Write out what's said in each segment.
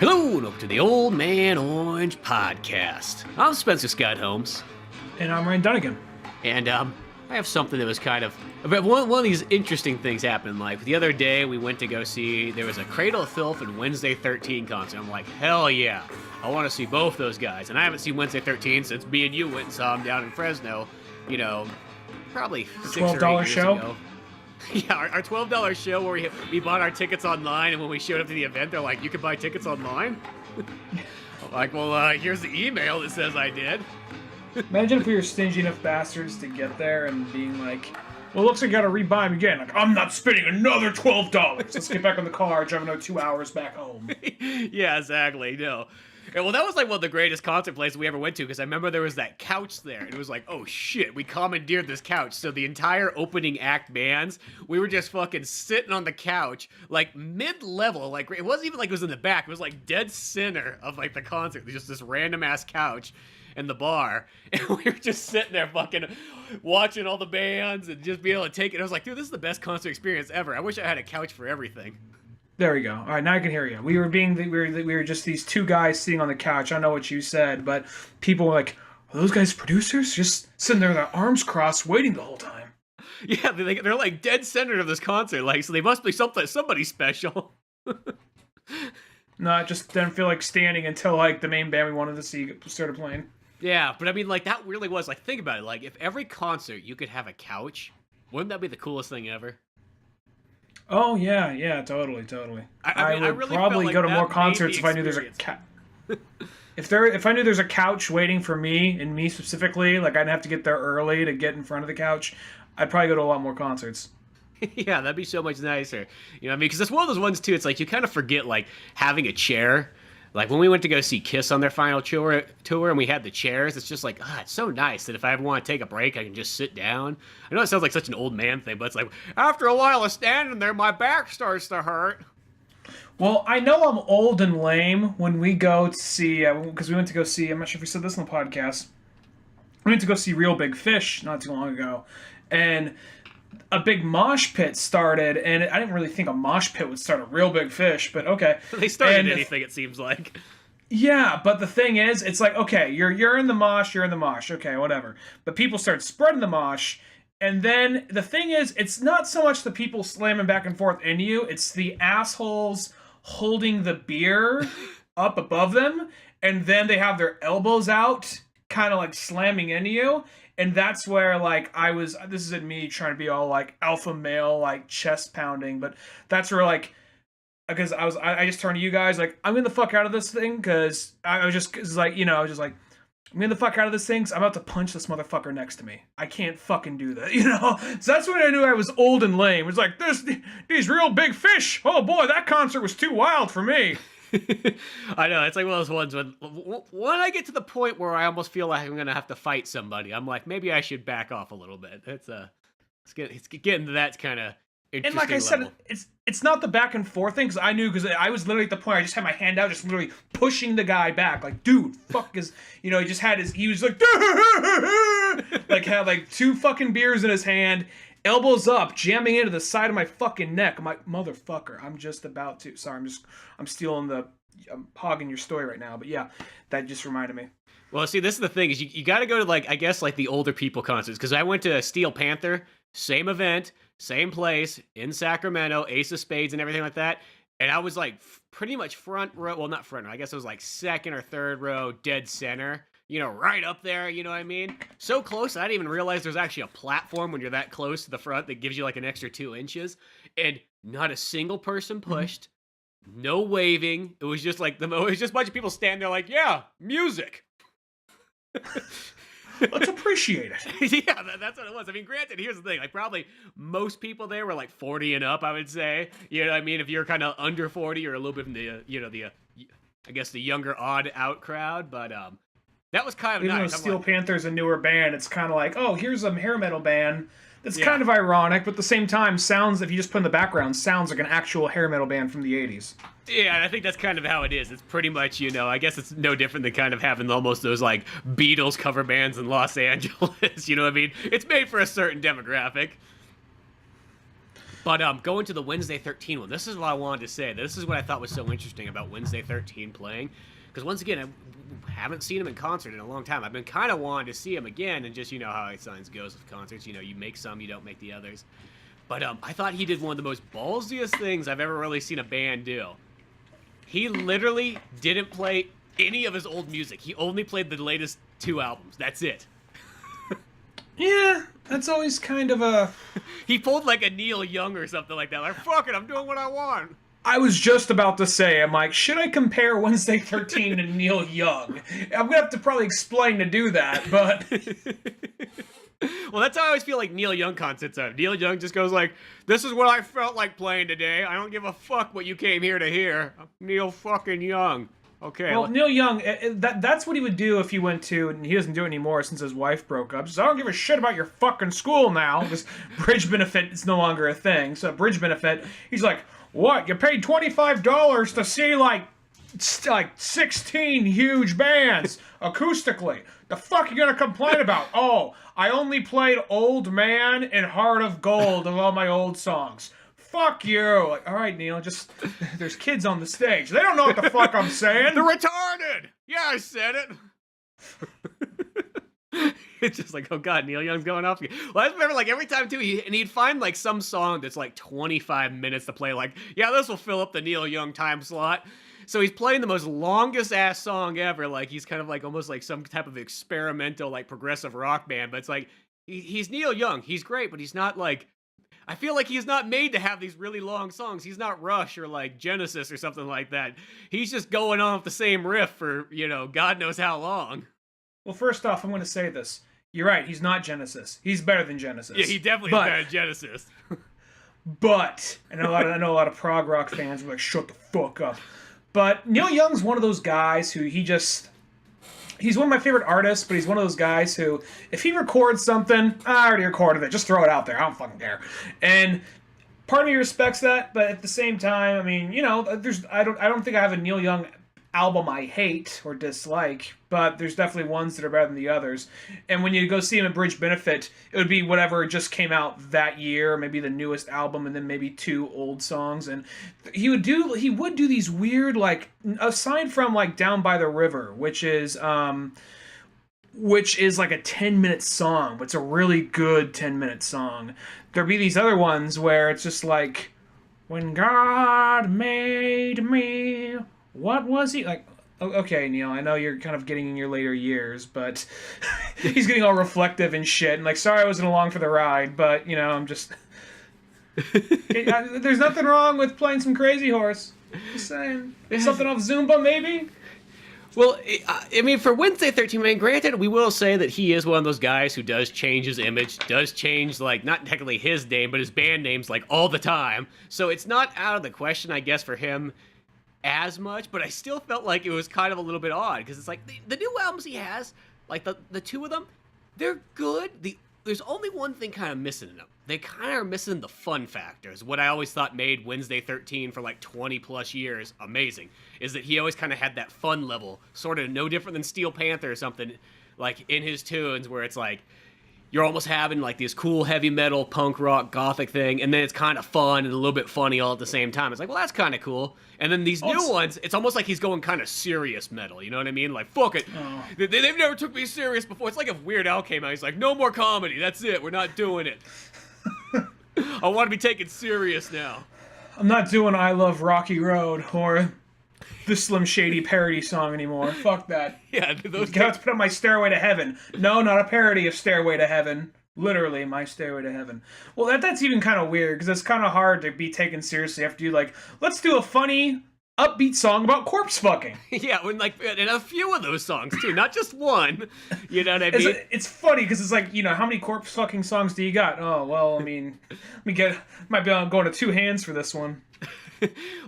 Hello and welcome to the OMO Podcast. I'm Spencer Scott Holmes. And I'm Dunigan. And I have something that was kind of... One of these interesting things happened in life. The other day we went to go see... There was a Cradle of Filth and Wednesday 13 concert. I'm like, hell yeah. I want to see both those guys. And I haven't seen Wednesday 13 since me and you went and saw them down in Fresno. You know, probably $6 or $8 years show? ago. Yeah, our $12 show where we bought our tickets online, and when we showed up to the event, they're like, you can buy tickets online? I'm like, well, here's the email that says I did. Imagine if we were stingy enough bastards to get there and being like, well, looks like I gotta rebuy them again. Like, I'm not spending another $12. Let's get back on the car, drive another 2 hours back home. Yeah, exactly, no. And, well, that was like one of the greatest concert places we ever went to, because I remember there was that couch there, and it was like, oh shit, we commandeered this couch. So the entire opening act bands, we were just fucking sitting on the couch, like mid-level, like it wasn't even like it was in the back, it was like dead center of like the concert. There's just this random ass couch in the bar, and we were just sitting there fucking watching all the bands and just being able to take it. I was like, dude, this is the best concert experience ever. I wish I had a couch for everything. There we go. All right, now I can hear you. We were just these two guys sitting on the couch. I know what you said, but people were like, "Are those guys producers? Just sitting there with their arms crossed, waiting the whole time." Yeah, they're like dead center of this concert, like so they must be somebody special. No, I just didn't feel like standing until like the main band we wanted to see started playing. Yeah, but I mean, like that really was like think about it. Like if every concert you could have a couch, wouldn't that be the coolest thing ever? Oh yeah, totally. I would really probably like go to more concerts if I knew there's a if I knew there's a couch waiting for me and me specifically, like I'd have to get there early to get in front of the couch. I'd probably go to a lot more concerts. Yeah, that'd be so much nicer. You know what I mean? Because it's one of those ones too. It's like you kind of forget like having a chair. Like when we went to go see Kiss on their final tour and we had the chairs, it's just like, it's so nice that if I ever want to take a break, I can just sit down. I know it sounds like such an old man thing, but it's like, after a while of standing there, my back starts to hurt. Well, I know I'm old and lame when we go to see, because we went to go see, I'm not sure if we said this on the podcast, we went to go see Real Big Fish not too long ago, and a big mosh pit started, and I didn't really think a mosh pit would start a Real Big Fish, but okay. They started anything, it seems like. Yeah, but the thing is, it's like, okay, you're in the mosh, okay, whatever. But people start spreading the mosh, and then the thing is, it's not so much the people slamming back and forth into you, it's the assholes holding the beer up above them, and then they have their elbows out, kind of like slamming into you. And that's where, like, this isn't me trying to be all, like, alpha male, like, chest pounding, but that's where, like, because I just turned to you guys, like, I'm getting the fuck out of this thing, because I was just, like, you know, I was just like, I'm getting the fuck out of this thing, because I'm about to punch this motherfucker next to me. I can't fucking do that, you know? So that's when I knew I was old and lame. It was like, these Real Big Fish, oh boy, that concert was too wild for me. I know, it's like one of those ones when I get to the point where I almost feel like I'm gonna have to fight somebody, I'm like, maybe I should back off a little bit. It's getting to that kind of interesting. And like I said, it's not the back and forth thing, because I was literally at the point I just had my hand out, just literally pushing the guy back, like, dude, fuck is, you know, he was like, like had like 2 fucking beers in his hand, elbows up, jamming into the side of my fucking neck. I'm like, motherfucker, I'm just about to. Sorry, I'm hogging your story right now. But yeah, that just reminded me. Well, see, this is the thing, is you got to go to, like, I guess, like, the older people concerts. Because I went to Steel Panther, same event, same place, in Sacramento, Ace of Spades and everything like that. And I was, like, pretty much front row. Well, not front row. I guess it was, like, second or third row, dead center. You know, right up there, you know what I mean? So close, I didn't even realize there's actually a platform when you're that close to the front that gives you like an extra 2 inches. And not a single person pushed, no waving. It was just like, it was just a bunch of people standing there like, yeah, music. Let's appreciate it. Yeah, that's what it was. I mean, granted, here's the thing. Like, probably most people there were like 40 and up, I would say. You know what I mean? If you're kind of under 40 or a little bit in the, I guess the younger odd out crowd. But, that was kind of nice. Even though Steel Panther's a newer band, it's kind of like, oh, here's a hair metal band. That's kind of ironic, but at the same time, sounds, if you just put in the background, sounds like an actual hair metal band from the 80s. Yeah, and I think that's kind of how it is. It's pretty much, you know, I guess it's no different than kind of having almost those, like, Beatles cover bands in Los Angeles, you know what I mean? It's made for a certain demographic. But going to the Wednesday 13 one, this is what I wanted to say. This is what I thought was so interesting about Wednesday 13 playing. Because once again, I haven't seen him in concert in a long time. I've been kind of wanting to see him again, and just, you know how it sometimes goes with concerts. You know, you make some, you don't make the others. But I thought he did one of the most ballsiest things I've ever really seen a band do. He literally didn't play any of his old music. He only played the latest 2 albums. That's it. Yeah, that's always kind of a... He pulled like a Neil Young or something like that. Like, fuck it, I'm doing what I want. I was just about to say, I'm like, should I compare Wednesday 13 to Neil Young? I'm gonna have to probably explain to do that, but... Well, that's how I always feel like Neil Young concerts are. Neil Young just goes like, this is what I felt like playing today. I don't give a fuck what you came here to hear. I'm Neil fucking Young. Okay. Well, Neil Young, that's what he would do if he went to, and he doesn't do it anymore since his wife broke up. So I don't give a shit about your fucking school now, because bridge benefit is no longer a thing. So bridge benefit, he's like, what? You paid $25 to see like 16 huge bands acoustically. The fuck you gonna complain about? Oh, I only played Old Man and Heart of Gold of all my old songs. Fuck you. Like, all right, Neil, just, there's kids on the stage. They don't know what the fuck I'm saying. They're retarded. Yeah, I said it. It's just like, oh god, Neil Young's going off again. Well, I remember like every time too, he'd find like some song that's like 25 minutes to play. Like, yeah, this will fill up the Neil Young time slot. So he's playing the most longest ass song ever. Like he's kind of like almost like some type of experimental like progressive rock band. But it's like he's Neil Young. He's great, but he's not like. I feel like he's not made to have these really long songs. He's not Rush or like Genesis or something like that. He's just going on with the same riff for, you know, God knows how long. Well, first off, I'm going to say this. You're right. He's not Genesis. He's better than Genesis. Yeah, he definitely is better than Genesis. But I know a lot of prog rock fans are like, shut the fuck up. But Neil Young's one of those guys who he's one of my favorite artists, but he's one of those guys who, if he records something, I already recorded it, just throw it out there, I don't fucking care. And part of me respects that, but at the same time, I mean, you know, I don't think I have a Neil Young album I hate or dislike, but there's definitely ones that are better than the others. And when you go see him at Bridge Benefit, it would be whatever just came out that year, maybe the newest album, and then maybe 2 old songs. And he would do these weird, like, aside from like Down by the River, which is like a 10-minute song, but it's a really good 10-minute song. There'd be these other ones where it's just like, when God made me, what was he like? Okay, Neil, I know you're kind of getting in your later years, but he's getting all reflective and shit. And like, sorry I wasn't along for the ride, but you know, I'm just. There's nothing wrong with playing some Crazy Horse. Just saying, something off Zumba, maybe. Well, I mean, for Wednesday 13, man, granted, we will say that he is one of those guys who does change his image, does change, like, not technically his name, but his band names, like, all the time. So it's not out of the question, I guess, for him as much, but I still felt like it was kind of a little bit odd, because it's like, the new albums he has, like, the 2 of them, they're good. There's only one thing kind of missing in them. They kind of are missing the fun factors. What I always thought made Wednesday 13 for like 20 plus years amazing is that he always kind of had that fun level, sort of no different than Steel Panther or something, like in his tunes where it's like you're almost having like this cool heavy metal, punk rock, gothic thing, and then it's kind of fun and a little bit funny all at the same time. It's like, well, that's kind of cool. And then these new ones, it's almost like he's going kind of serious metal. You know what I mean? Like, fuck it. Oh. They've never took me serious before. It's like if Weird Al came out, he's like, no more comedy. That's it. We're not doing it. I want to be taken serious now. I'm not doing I Love Rocky Road or the Slim Shady parody song anymore. Fuck that. Yeah, those guys put up my Stairway to Heaven. No, not a parody of Stairway to Heaven. Literally, my Stairway to Heaven. Well, that's even kind of weird, because it's kind of hard to be taken seriously after you, like, let's do a funny, upbeat song about corpse fucking. Yeah, when, like, and a few of those songs, too, not just one. You know what I mean? It's funny, because it's like, you know, how many corpse fucking songs do you got? Oh, well, I mean, might be going to 2 hands for this one.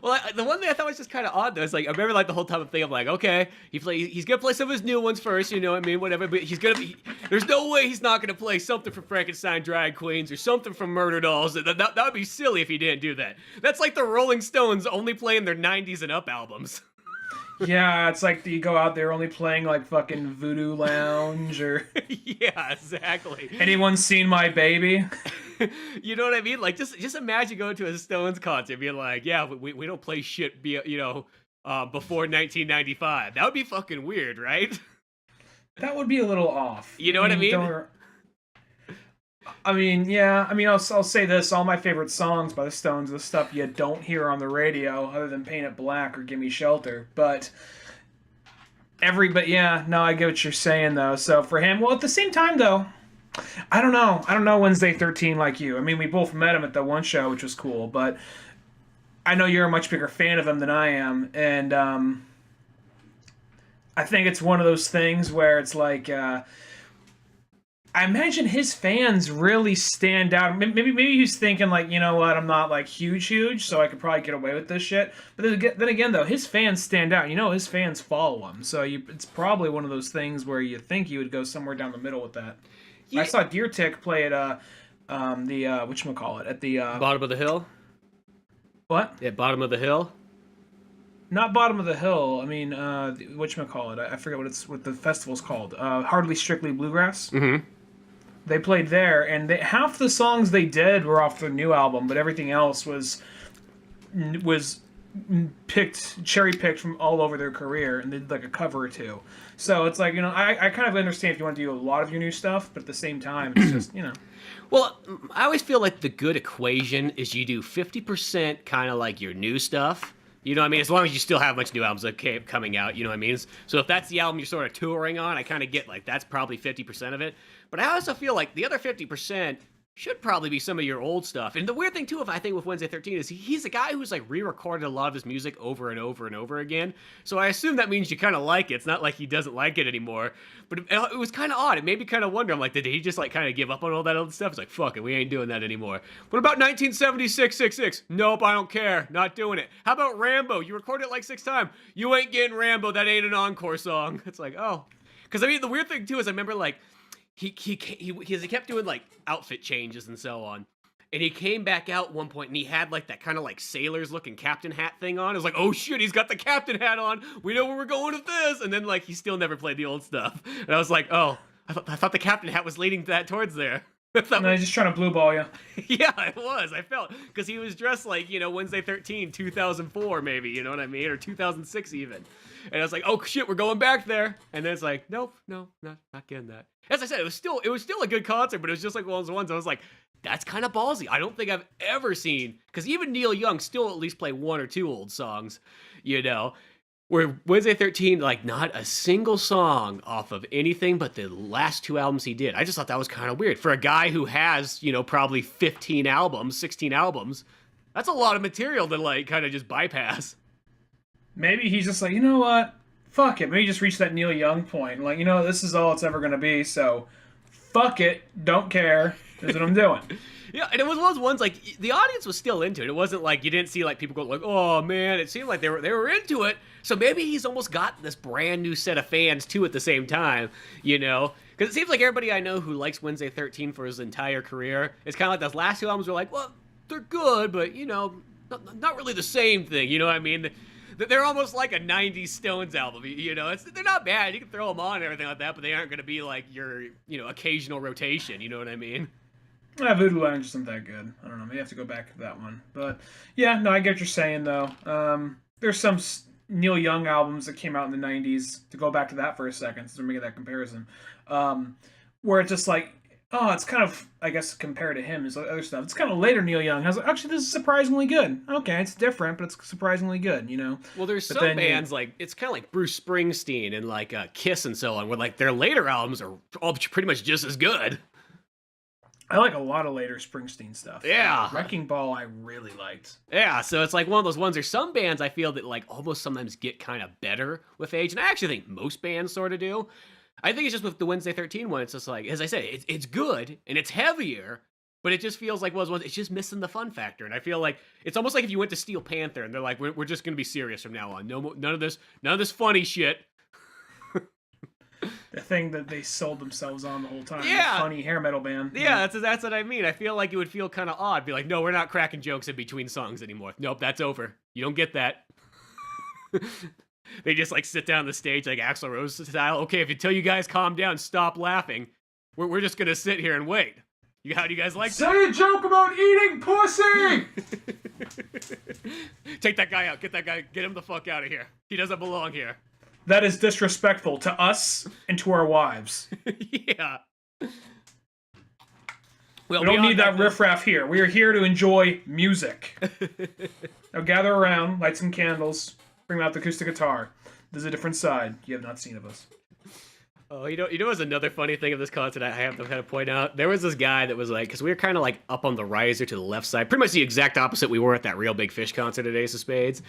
Well, the one thing I thought was just kind of odd, though, is like, I remember like the whole time of thing of like, okay, he's gonna play some of his new ones first, you know what I mean, whatever, but there's no way he's not gonna play something from Frankenstein Drag Queens or something from Murder Dolls. That would be silly if he didn't do that. That's like the Rolling Stones only playing their 90s and up albums. Yeah, it's like you go out there only playing like fucking Voodoo Lounge or... Yeah, exactly. Anyone seen My Baby? You know what I mean? Like, just imagine going to a Stones concert and being like, yeah, we don't play shit, before 1995. That would be fucking weird, right? That would be a little off. You know what I mean? Yeah. I'll say this: all my favorite songs by the Stones, the stuff you don't hear on the radio, other than "Paint It Black" or "Give Me Shelter." But yeah, no, I get what you're saying though. So for him, well, at the same time though, I don't know Wednesday 13 like you. I mean, we both met him at the one show, which was cool, but I know you're a much bigger fan of him than I am, and I think it's one of those things where it's like, I imagine his fans really stand out. Maybe he's thinking like, you know what, I'm not like huge, so I could probably get away with this shit. But then again, though, his fans stand out. You know, his fans follow him, so it's probably one of those things where you think you would go somewhere down the middle with that. Yeah. I saw Deer Tick play at whatchamacallit, at the Bottom of the Hill. What? Yeah, Bottom of the Hill. Not Bottom of the Hill. I mean, whatchamacallit? I forget what the festival's called. Hardly Strictly Bluegrass. Mm-hmm. They played there, and half the songs they did were off their new album, but everything else was cherry picked from all over their career, and they did like a cover or two. So it's like, you know, I kind of understand if you want to do a lot of your new stuff, but at the same time, it's just, you know. Well, I always feel like the good equation is you do 50% kind of like your new stuff. You know what I mean? As long as you still have a bunch of new albums coming out, you know what I mean? So if that's the album you're sort of touring on, I kind of get like that's probably 50% of it. But I also feel like the other 50% should probably be some of your old stuff. And the weird thing, too, I think with Wednesday 13 is he's a guy who's like re-recorded a lot of his music over and over and over again. So I assume that means you kind of like it. It's not like he doesn't like it anymore. But it was kind of odd. It made me kind of wonder. I'm like, did he just like kind of give up on all that old stuff? It's like, fuck it, we ain't doing that anymore. What about 1976-66? Nope, I don't care. Not doing it. How about Rambo? You recorded it like 6 times. You ain't getting Rambo. That ain't an encore song. It's like, oh. Because I mean, the weird thing, too, is I remember like, he kept doing like outfit changes and so on, and he came back out one point and he had like that kind of like sailor's looking captain hat thing on. It was like, oh shit, he's got the captain hat on. We know where we're going with this. And then like he still never played the old stuff, and I was like, oh, I thought the captain hat was leading that towards there. No, he's just trying to blue ball you. Yeah, it was. I felt because he was dressed like, you know, Wednesday 13, 2004 maybe, you know what I mean, or 2006 even. And I was like, oh shit, we're going back there. And then it's like, nope, no, not getting that. As I said, it was still a good concert, but it was just like one of those ones I was like, that's kind of ballsy. I don't think I've ever seen, because even Neil Young still at least play 1 or 2 old songs, you know, where Wednesday 13, like not a single song off of anything but the last 2 albums he did. I just thought that was kind of weird for a guy who has, you know, probably 15 albums, 16 albums. That's a lot of material to like kind of just bypass. Maybe he's just like, you know what? Fuck it. Maybe he just reached that Neil Young point. Like, you know, this is all it's ever going to be, so fuck it. Don't care. This is what I'm doing. Yeah, and it was one of those ones, like, the audience was still into it. It wasn't like you didn't see, like, people go, like, oh, man. It seemed like they were into it. So maybe he's almost got this brand new set of fans, too, at the same time, you know? Because it seems like everybody I know who likes Wednesday 13 for his entire career, it's kind of like those last 2 albums were like, well, they're good, but, you know, not really the same thing, you know what I mean? They're almost like a 90s Stones album, you know? They're not bad. You can throw them on and everything like that, but they aren't going to be like your, you know, occasional rotation, you know what I mean? Voodoo Lounge isn't that good. I don't know. Maybe I have to go back to that one. But, yeah, no, I get what you're saying, though. There's some Neil Young albums that came out in the 90s, to go back to that for a second, since we're making that comparison, where it's just like, oh, it's kind of, I guess, compared to him, is other stuff. It's kind of later Neil Young. I was like, actually, this is surprisingly good. Okay, it's different, but it's surprisingly good, you know? Well, there's some bands, like, it's kind of like Bruce Springsteen and, like, Kiss and so on, where, like, their later albums are all pretty much just as good. I like a lot of later Springsteen stuff. Yeah. Wrecking Ball I really liked. Yeah, so it's like one of those ones. There's some bands I feel that, like, almost sometimes get kind of better with age, and I actually think most bands sort of do. I think it's just with the Wednesday 13 one, it's just like, as I said, it's good, and it's heavier, but it just feels like one of those ones, it's just missing the fun factor. And I feel like, it's almost like if you went to Steel Panther, and they're like, we're just going to be serious from now on. None of this funny shit. The thing that they sold themselves on the whole time. Yeah. The funny hair metal band. Yeah, that's what I mean. I feel like it would feel kind of odd. Be like, no, we're not cracking jokes in between songs anymore. Nope, that's over. You don't get that. They just like sit down on the stage like Axl Rose style. Okay, until you guys calm down, stop laughing. We're just gonna sit here and wait. How do you guys like that? Say a joke about eating pussy! Take that guy out. Get that guy. Get him the fuck out of here. He doesn't belong here. That is disrespectful to us and to our wives. Yeah. Well, we don't need that riffraff here. We are here to enjoy music. Now gather around, light some candles, bring out the acoustic guitar. There's a different side you have not seen of us. Oh, you know what's another funny thing of this concert I have to kind of point out? There was this guy that was like, because we were kind of like up on the riser to the left side, pretty much the exact opposite we were at that Real Big Fish concert at Ace of Spades.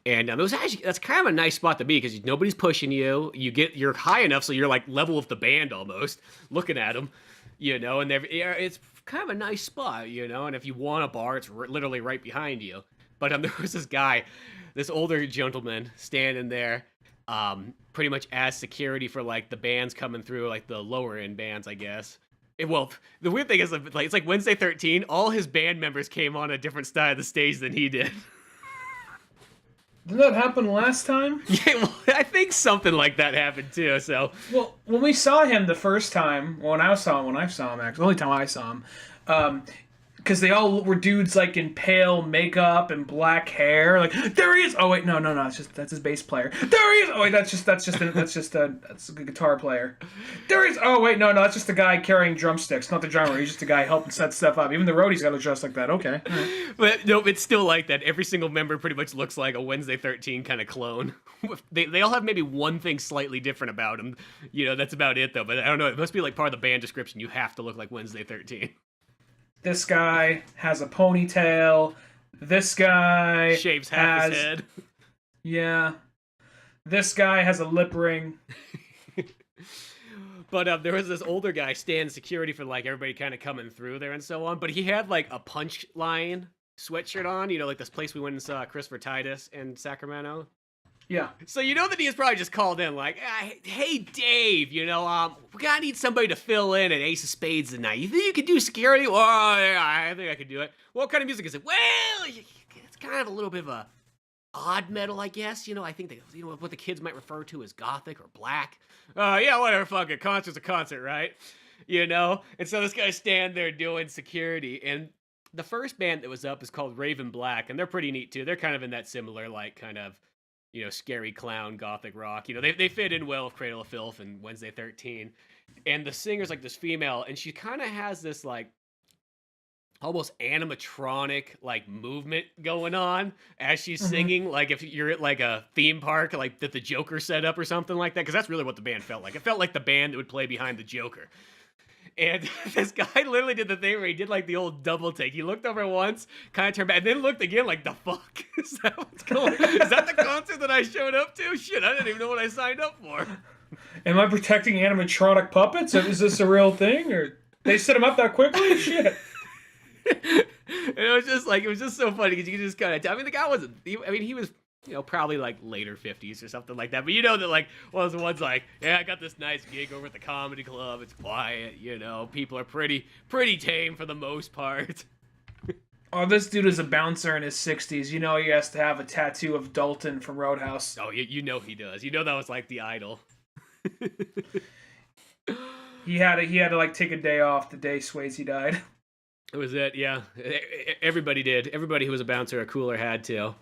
And it was actually, that's kind of a nice spot to be because nobody's pushing you. You're high enough so you're like level with the band almost, looking at them, you know, and it's kind of a nice spot, you know, and if you want a bar, it's literally right behind you. But there was this guy, this older gentleman standing there, pretty much as security for like the bands coming through, like the lower end bands, I guess. Well, the weird thing is, like, it's like Wednesday 13. All his band members came on a different side of the stage than he did. Didn't that happen last time? Yeah, well, I think something like that happened too. So, well, when we saw him the first time, when I saw him, actually, the only time I saw him, because they all were dudes like in pale makeup and black hair. Like, there he is. Oh wait, no, that's his bass player. There he is. Oh wait, that's a guitar player. There he is. Oh wait, no, that's just the guy carrying drumsticks, not the drummer. He's just a guy helping set stuff up. Even the roadie's got to dress like that. Okay. Right. But no, it's still like that. Every single member pretty much looks like a Wednesday 13 kind of clone. They all have maybe one thing slightly different about them. You know, that's about it though. But I don't know. It must be like part of the band description. You have to look like Wednesday 13. This guy has a ponytail. This guy shaves half his head. Yeah. This guy has a lip ring. But there was this older guy standing security for like everybody kind of coming through there and so on. But he had like a Punchline sweatshirt on. You know, like this place we went and saw Christopher Titus in Sacramento. Yeah. So you know that he was probably just called in like, hey, Dave, you know, we gotta need somebody to fill in at Ace of Spades tonight. You think you could do security? Well, yeah, I think I could do it. What kind of music is it? Well, it's kind of a little bit of a odd metal, I guess. You know, I think that, you know, what the kids might refer to as gothic or black. Yeah, whatever, fuck it. Concert's a concert, right? You know? And so this guy's standing there doing security, and the first band that was up is called Raven Black, and they're pretty neat too. They're kind of in that similar, like, kind of, you know, scary clown, gothic rock. You know, they fit in well with Cradle of Filth and Wednesday 13. And the singer's like this female, and she kind of has this like almost animatronic like movement going on as she's singing. Like if you're at like a theme park, like that the Joker set up or something like that, because that's really what the band felt like. It felt like the band that would play behind the Joker. And this guy literally did the thing where he did like the old double take. He looked over once, kind of turned back, and then looked again like, the fuck? Is that what's going on? Is that the concert that I showed up to? Shit, I didn't even know what I signed up for. Am I protecting animatronic puppets? Is this a real thing? Or they set them up that quickly? Shit. And it was just so funny because you could just kind of tell. I mean, the guy wasn't, he was, you know, probably like later 50s or something like that. But you know that like one of the ones like, yeah, I got this nice gig over at the comedy club. It's quiet, you know, people are pretty tame for the most part. Oh, this dude is a bouncer in his 60s. You know he has to have a tattoo of Dalton from Roadhouse. Oh, you know he does. You know that was like the idol. He had to like take a day off the day Swayze died. It was it, yeah. Everybody did. Everybody who was a bouncer or cooler had to.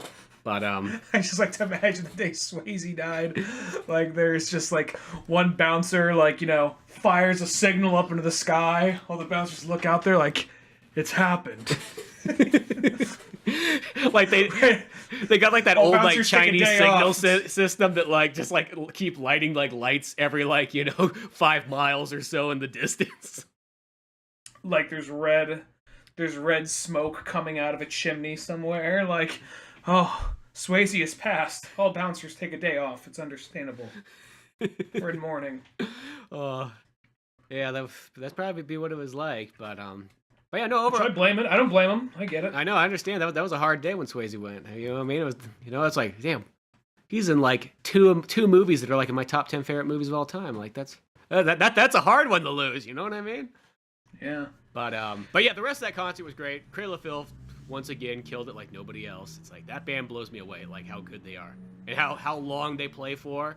But I just like to imagine the day Swayze died. Like there's just like one bouncer, like, you know, fires a signal up into the sky. All the bouncers look out there like, it's happened. Like they got like that all old like Chinese signal system that like just like keep lighting like lights every like, you know, 5 miles or so in the distance. Like there's red smoke coming out of a chimney somewhere. Like, oh, Swayze has passed. All bouncers take a day off. It's understandable. We're in mourning. Yeah, that's probably be what it was like. But yeah, no. Overall, should I blame it? I don't blame him. I get it. I know. I understand. That was a hard day when Swayze went. You know what I mean? It was. You know, it's like, damn. He's in like two movies that are like in my top 10 favorite movies of all time. Like that's a hard one to lose. You know what I mean? Yeah. But yeah, the rest of that concert was great. Cradle of Filth once again killed it like nobody else. It's like that band blows me away, like how good they are and how long they play for.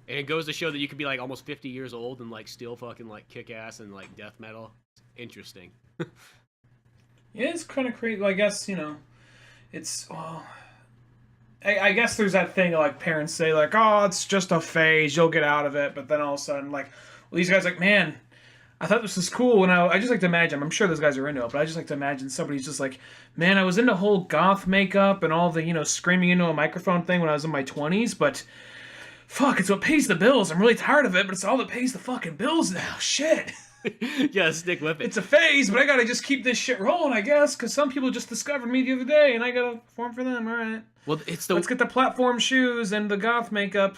And it goes to show that you could be like almost 50 years old and like still fucking like kick ass and like death metal. interesting. Yeah, it's kind of crazy. Well, I guess, it's, well, I guess there's that thing like parents say like, oh, it's just a phase, you'll get out of it. But then all of a sudden, like, well, these guys like, man, I thought this was cool. And I just like to imagine, I'm sure those guys are into it, but I just like to imagine somebody's just like, man, I was into whole goth makeup and all the, screaming into a microphone thing when I was in my 20s, but fuck, it's what pays the bills. I'm really tired of it, but it's all that pays the fucking bills now. Shit. Yeah, stick with it. It's a phase, but I gotta just keep this shit rolling, I guess, because some people just discovered me the other day, and I gotta perform for them. All right. Well, let's get the platform shoes and the goth makeup.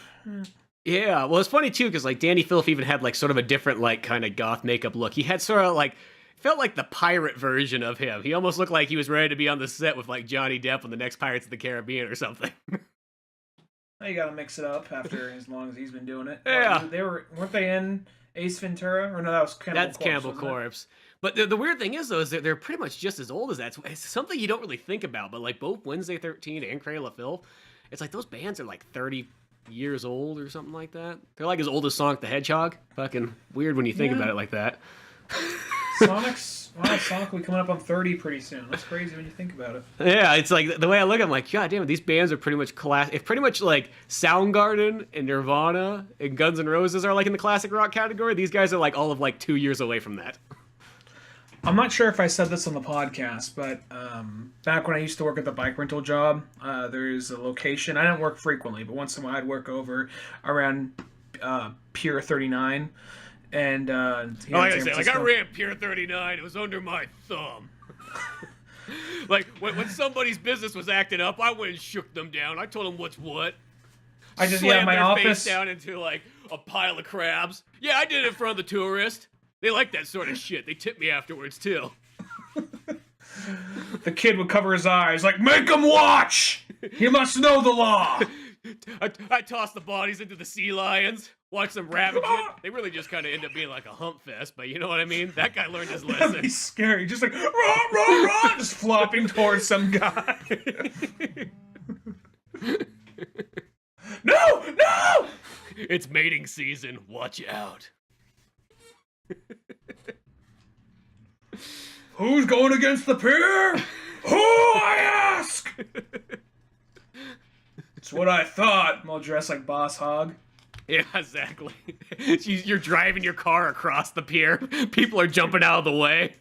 Yeah, well, it's funny too because like Danny Pfeiffer even had like sort of a different like kind of goth makeup look. He had sort of like felt like the pirate version of him. He almost looked like he was ready to be on the set with like Johnny Depp on the next Pirates of the Caribbean or something. You gotta mix it up after as long as he's been doing it. Yeah, weren't they in Ace Ventura? Or no, that was Cannibal Corpse. That's Cannibal Corpse. But the weird thing is, though, is they're pretty much just as old as that. It's something you don't really think about, but like both Wednesday 13 and Cradle of Filth, it's like those bands are like 30 years old or something like that. They're like as old as Sonic the Hedgehog. Fucking weird when you think about it like that. Sonic will be coming up on 30 pretty soon. That's crazy when you think about it. Yeah, it's like the way I look, I'm like, God damn it, these bands are pretty much it's pretty much like Soundgarden and Nirvana and Guns N' Roses are like in the classic rock category. These guys are like all of like 2 years away from that. I'm not sure if I said this on the podcast, but back when I used to work at the bike rental job, there's a location. I didn't work frequently, but once in a while I'd work over around Pier 39. And like I said, like I ran Pier 39. It was under my thumb. Like when somebody's business was acting up, I went and shook them down. I told them what's what. I just slammed my their office face down into like a pile of crabs. Yeah, I did it in front of the tourist. They like that sort of shit. They tip me afterwards too. The kid would cover his eyes, like, make him watch. He must know the law. I tossed the bodies into the sea lions. Watch them ravage it. They really just kind of end up being like a hump fest, but you know what I mean? That guy learned his lesson. That'd be scary. Just like, rah, rah, rah, just flopping towards some guy. No! It's mating season. Watch out. Who's going against the pier? Who, I ask? It's what I thought. I'm all dressed like Boss Hog. Yeah, exactly. You're driving your car across the pier. People are jumping out of the way.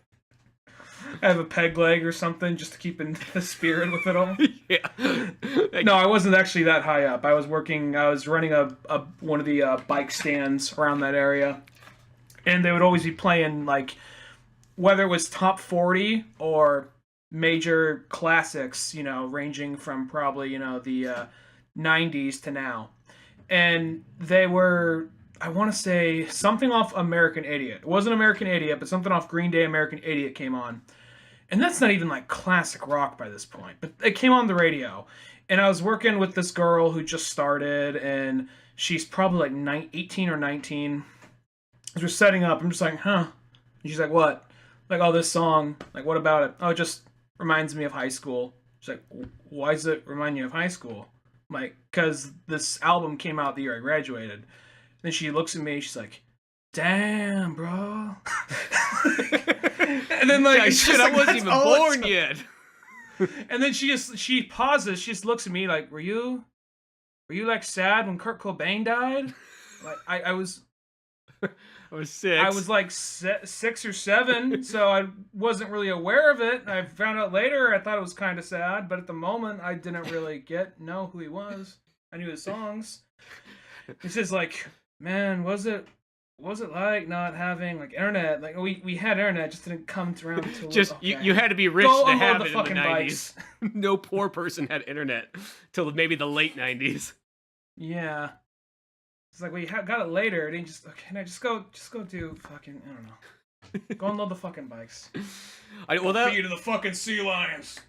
I have a peg leg or something just to keep in the spirit with it all. Yeah. No, I wasn't actually that high up. I was running a one of the bike stands around that area. And they would always be playing, like, whether it was top 40 or major classics, ranging from probably, the 90s to now. And they were, I want to say, something off American Idiot. It wasn't American Idiot, but something off Green Day American Idiot came on. And that's not even, like, classic rock by this point. But it came on the radio. And I was working with this girl who just started, and she's probably, like, 18 or 19. As we're setting up, I'm just like, huh? And she's like, what? Like, oh, this song. Like, what about it? Oh, it just reminds me of high school. She's like, why does it remind you of high school? I'm like, because this album came out the year I graduated. Then she looks at me, she's like, damn, bro. And then, like, yeah, shit, I wasn't even born yet. And then she pauses, she just looks at me like, were you like sad when Kurt Cobain died? Like, I was 6. I was like 6 or 7, so I wasn't really aware of it. I found out later. I thought it was kind of sad, but at the moment, I didn't really know who he was. I knew his songs. It's just like, man, was it like not having like internet? Like we had internet, just didn't come around to just okay. you had to be rich Go to have the it in the 90s. Bikes. No poor person had internet till maybe the late 90s. Yeah. It's like, well, you got it later. It ain't just, okay, no, just go do fucking, I don't know. Go unload the fucking bikes. Feed you to the fucking sea lions.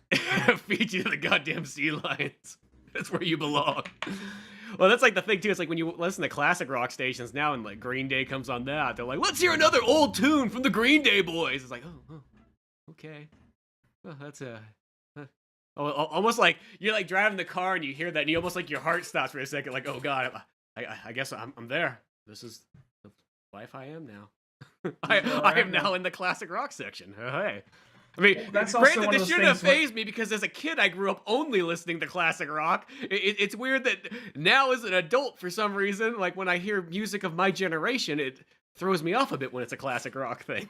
Feed you to the goddamn sea lions. That's where you belong. Well, that's like the thing, too. It's like when you listen to classic rock stations now and like Green Day comes on that, they're like, let's hear another old tune from the Green Day boys. It's like, oh okay. Well, that's almost like you're like driving the car and you hear that and you almost like your heart stops for a second. Like, oh God, I guess I'm there. This is the life I am now. I am now in the classic rock section. Hey. I mean, that's also granted, one of this those shouldn't have things fazed me because as a kid, I grew up only listening to classic rock. It's weird that now as an adult, for some reason, like when I hear music of my generation, it throws me off a bit when it's a classic rock thing.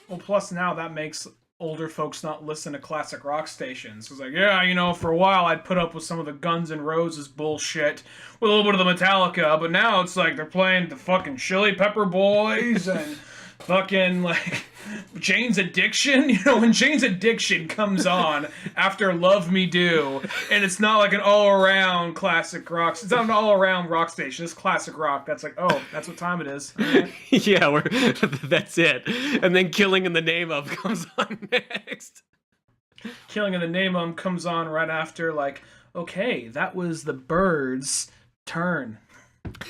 Well, plus now that makes older folks not listen to classic rock stations. It's like, yeah, you know, for a while I'd put up with some of the Guns N' Roses bullshit with a little bit of the Metallica, but now it's like they're playing the fucking Chili Pepper Boys and fucking like Jane's Addiction. You know, when Jane's Addiction comes on after Love Me Do, and it's not like an all-around classic rock. It's not an all-around rock station. It's classic rock. That's like, oh, that's what time it is. Right. Yeah, that's it. And then Killing in the Name of comes on next. Killing in the Name of comes on right after, like, okay, that was the Byrds' turn.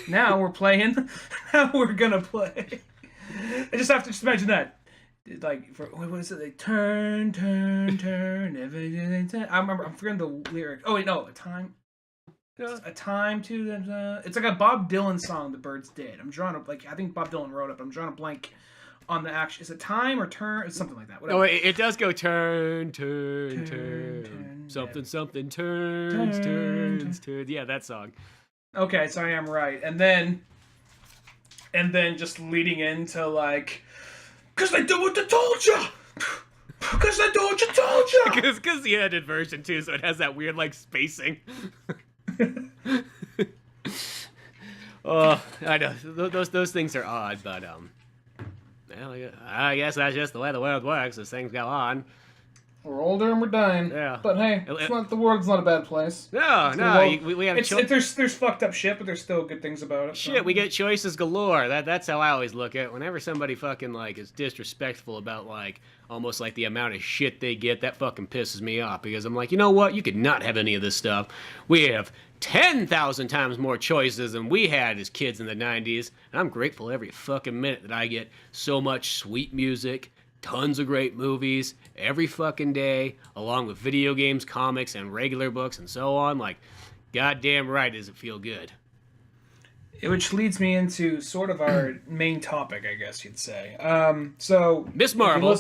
Now we're playing. Now we're gonna play. I just have to just imagine that. Like, what was it? They turn. I remember, I'm forgetting the lyric. Oh, wait, no. A time to... it's like a Bob Dylan song the Byrds did. I'm drawing up, like, I think Bob Dylan wrote it, but I'm drawing a blank on the action. Is it time or turn? It's something like that. Whatever. Oh, it does go turn. Something turns. Yeah, that song. Okay, so I am right. And then just leading into, like... Because I do what I told you! Because I do what I told you! Because the edited version, too, so it has that weird, like, spacing. Oh, I know. Those things are odd, but, well, I guess that's just the way the world works as things go on. We're older and we're dying. Yeah. But hey, the world's not a bad place. No, we have there's fucked up shit, but there's still good things about it. Shit, we get choices galore. That's how I always look at it. Whenever somebody fucking, like, is disrespectful about, like, almost like the amount of shit they get, that fucking pisses me off. Because I'm like, you know what? You could not have any of this stuff. We have 10,000 times more choices than we had as kids in the 90s. And I'm grateful every fucking minute that I get so much sweet music, tons of great movies every fucking day, along with video games, comics, and regular books, and so on. Like, goddamn right does it feel good. Which leads me into sort of our main topic, I guess you'd say. So Miss Marvel.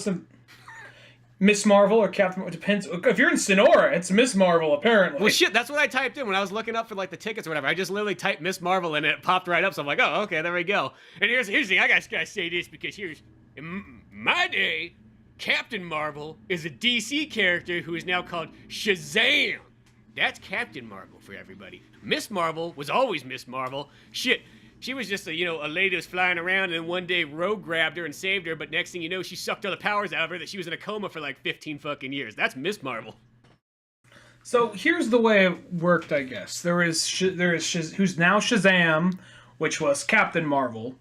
Miss Marvel or Captain... It depends. If you're in Sonora, it's Miss Marvel, apparently. Well, shit, that's what I typed in when I was looking up for, like, the tickets or whatever. I just literally typed Miss Marvel and it popped right up, so I'm like, oh, okay, there we go. And here's the thing, I gotta say this, because in my day, Captain Marvel is a DC character who is now called Shazam. That's Captain Marvel for everybody. Miss Marvel was always Miss Marvel. Shit, she was just a lady who was flying around, and one day Rogue grabbed her and saved her, but next thing you know, she sucked all the powers out of her that she was in a coma for like 15 fucking years. That's Miss Marvel. So here's the way it worked, I guess. There is who's now Shazam, which was Captain Marvel,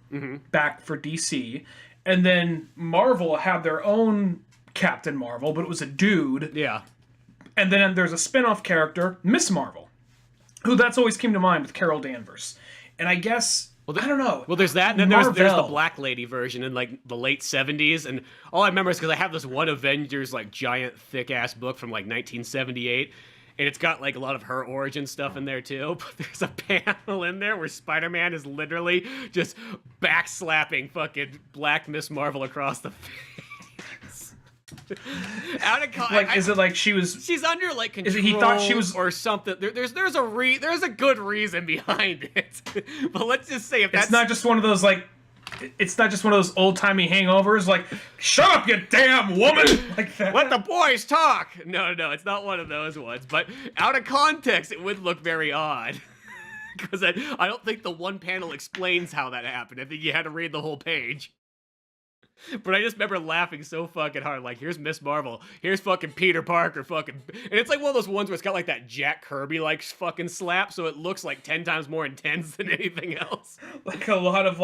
back for DC. And then Marvel had their own Captain Marvel, but it was a dude. Yeah. And then there's a spin-off character, Miss Marvel, who that's always came to mind with Carol Danvers. And I guess, I don't know. Well, there's that, and then there's the Black Lady version in, like, the late 70s. And all I remember is because I have this one Avengers, like, giant, thick-ass book from, like, 1978. And it's got, like, a lot of her origin stuff in there, too. But there's a panel in there where Spider-Man is literally just backslapping fucking Black Miss Marvel across the face. Is it like she was... She's under, like, control, he thought she was... or something. There's a good reason behind it. But let's just say if that's... It's not just one of those, like... It's not just one of those old-timey hangovers, like, shut up, you damn woman! Like that. Let the boys talk! No, it's not one of those ones. But out of context, it would look very odd. Because I don't think the one panel explains how that happened. I think you had to read the whole page. But I just remember laughing so fucking hard. Like, here's Miss Marvel. Here's fucking Peter Parker fucking... And it's like one of those ones where it's got like that Jack Kirby-like fucking slap, so it looks like 10 times more intense than anything else. Like a lot of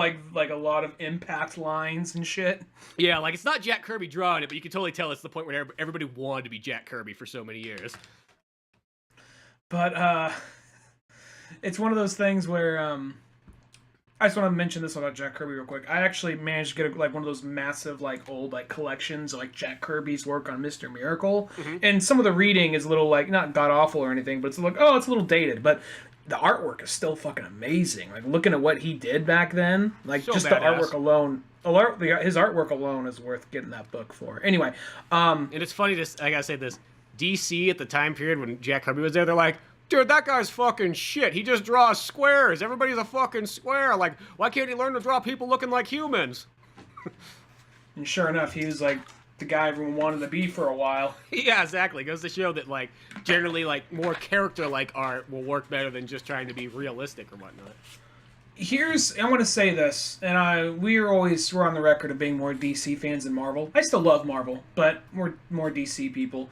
impact lines and shit. Yeah, like it's not Jack Kirby drawing it, but you can totally tell it's the point where everybody wanted to be Jack Kirby for so many years. But, it's one of those things where, I just want to mention this about Jack Kirby real quick. I actually managed to get like one of those massive like old like collections of like Jack Kirby's work on Mr. Miracle. And some of the reading is a little like not god awful or anything, but it's like, oh, it's a little dated. But the artwork is still fucking amazing. Like, looking at what he did back then, like, So just badass. the artwork alone, his artwork alone is worth getting that book for. Anyway, And it's funny, I gotta say this, DC at the time period when Jack Kirby was there, they're like, dude, that guy's fucking shit. He just draws squares. Everybody's a fucking square. Like, why can't he learn to draw people looking like humans? and sure enough, he was like the guy everyone wanted to be for a while. Yeah, exactly. Goes to show that, like, generally, like, more character-like art will work better than just trying to be realistic or whatnot. I'm going to say this, and we're on the record of being more DC fans than Marvel. I still love Marvel, but we're more DC people.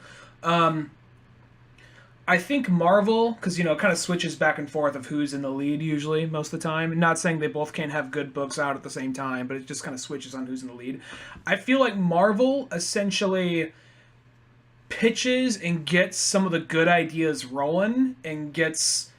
I think Marvel, because, kind of switches back and forth of who's in the lead usually, most of the time. Not saying they both can't have good books out at the same time, but it just kind of switches on who's in the lead. I feel like Marvel essentially pitches and gets some of the good ideas rolling and gets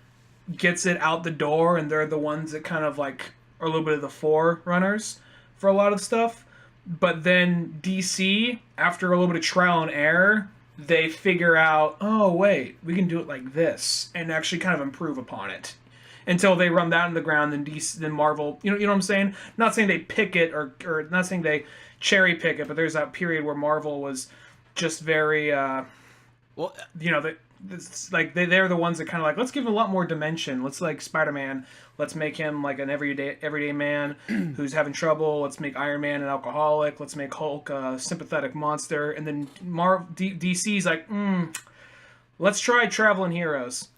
it out the door, and they're the ones that kind of like are a little bit of the forerunners for a lot of stuff. But then DC, after a little bit of trial and error, they figure out, oh wait, we can do it like this, and actually kind of improve upon it until they run that in the ground. Then Marvel, you know what I'm saying? Not saying they pick it or not saying they cherry pick it, but there's that period where Marvel was just very, it's like they're the ones that kind of like, let's give him a lot more dimension. Let's, like, Spider-Man, let's make him like an everyday man who's having trouble. Let's make Iron Man an alcoholic. Let's make Hulk a sympathetic monster. And then DC's like, let's try traveling heroes.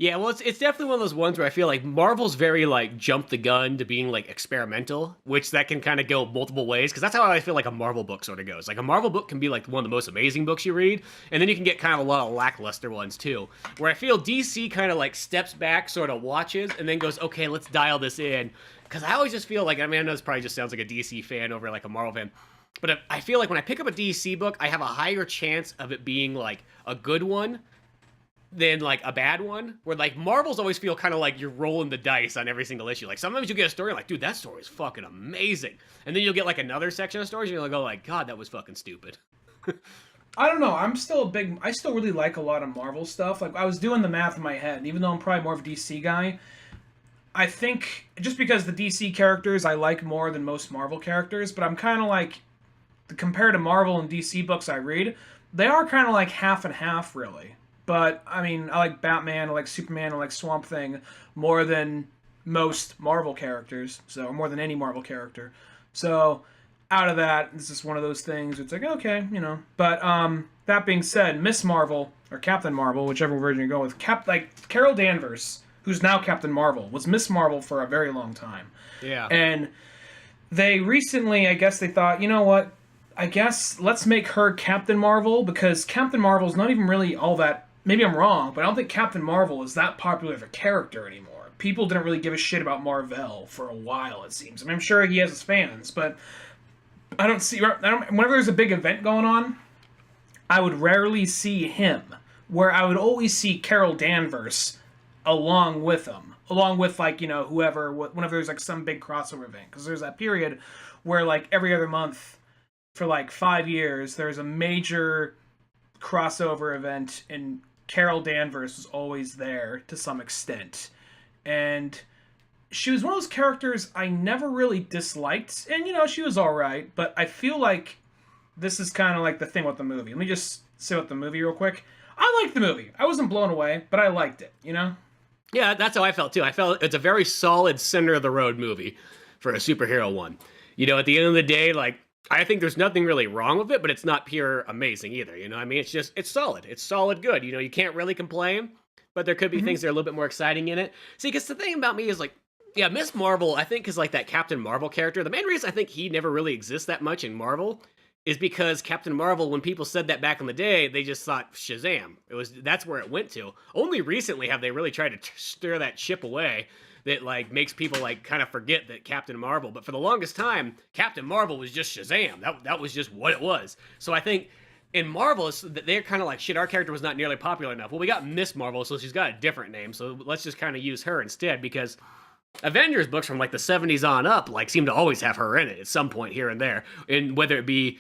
Yeah, well, it's definitely one of those ones where I feel like Marvel's very, like, jump the gun to being, like, experimental, which that can kind of go multiple ways, because that's how I feel like a Marvel book sort of goes. Like, a Marvel book can be, like, one of the most amazing books you read, and then you can get kind of a lot of lackluster ones, too, where I feel DC kind of, like, steps back, sort of watches, and then goes, okay, let's dial this in, because I always just feel like, I mean, I know this probably just sounds like a DC fan over, like, a Marvel fan, but I feel like when I pick up a DC book, I have a higher chance of it being, like, a good one than, like, a bad one, where, like, Marvels always feel kind of like you're rolling the dice on every single issue. Like, sometimes you get a story like, dude, that story is fucking amazing, and then you'll get, like, another section of stories and you'll go like, god, that was fucking stupid. I don't know, I still really like a lot of Marvel stuff. Like, I was doing the math in my head, even though I'm probably more of a DC guy, I think just because the DC characters I like more than most Marvel characters, but I'm kind of like, compared to Marvel and DC books I read, they are kind of like half and half, really. But, I mean, I like Batman, I like Superman, I like Swamp Thing more than most Marvel characters, or more than any Marvel character. So, out of that, this is one of those things, it's like, okay, But, that being said, Miss Marvel, or Captain Marvel, whichever version you go with, Carol Danvers, who's now Captain Marvel, was Miss Marvel for a very long time. Yeah. And they recently, I guess they thought, you know what, I guess let's make her Captain Marvel, because Captain Marvel's not even really all that. Maybe I'm wrong, but I don't think Captain Marvel is that popular of a character anymore. People didn't really give a shit about Marvel for a while, it seems. I mean, I'm sure he has his fans, but whenever there's a big event going on, I would rarely see him, where I would always see Carol Danvers along with him. Along with, like, whoever, whenever there's, like, some big crossover event. Because there's that period where, like, every other month for, like, 5 years, there's a major crossover event, and Carol Danvers was always there to some extent. And she was one of those characters I never really disliked. And, she was alright, but I feel like this is kind of like the thing with the movie. Let me just say about the movie real quick. I liked the movie. I wasn't blown away, but I liked it, Yeah, that's how I felt, too. I felt it's a very solid, center-of-the-road movie for a superhero one. At the end of the day, like, I think there's nothing really wrong with it, but it's not pure amazing either, I mean, it's solid. It's solid good, you can't really complain, but there could be things that are a little bit more exciting in it. See, because the thing about me is, like, yeah, Miss Marvel, I think, is like that Captain Marvel character. The main reason I think he never really exists that much in Marvel is because Captain Marvel, when people said that back in the day, they just thought Shazam. That's where it went to. Only recently have they really tried to stir that ship away that, like, makes people, like, kind of forget that Captain Marvel. But for the longest time, Captain Marvel was just Shazam. That was just what it was. So I think in Marvel, they're kind of like, shit, our character was not nearly popular enough. Well, we got Miss Marvel, so she's got a different name. So let's just kind of use her instead, because Avengers books from, like, the 70s on up, like, seem to always have her in it at some point here and there. And whether it be,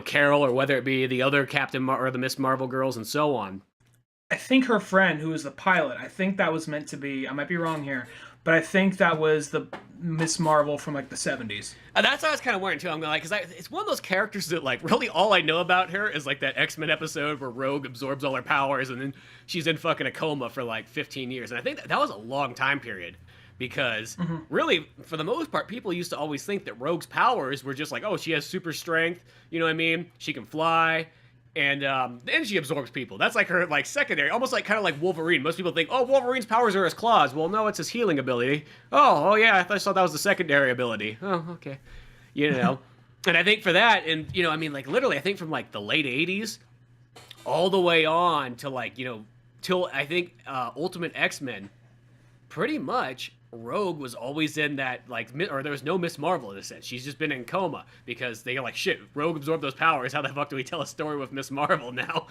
Carol, or whether it be the other Captain or the Miss Marvel girls and so on. I think her friend, who was the pilot, I think that was meant to be. I might be wrong here, but I think that was the Miss Marvel from like the 70s. That's what I was kind of wondering too. I'm like, because it's one of those characters that like really all I know about her is like that X-Men episode where Rogue absorbs all her powers and then she's in fucking a coma for like 15 years, and I think that was a long time period. Because really, for the most part, people used to always think that Rogue's powers were just like, oh, she has super strength, you know what I mean? She can fly, and then she absorbs people. That's like her like secondary, almost like kind of like Wolverine. Most people think, oh, Wolverine's powers are his claws. Well, no, it's his healing ability. Oh yeah, I thought that was the secondary ability. Oh, okay, you know. And I think for that, and you know, I mean, like literally, I think from like the late '80s all the way on to like till I think Ultimate X-Men, pretty much. Rogue was always in that, like, or there was no Miss Marvel in a sense. She's just been in coma because they're like, shit, Rogue absorbed those powers. How the fuck do we tell a story with Miss Marvel now?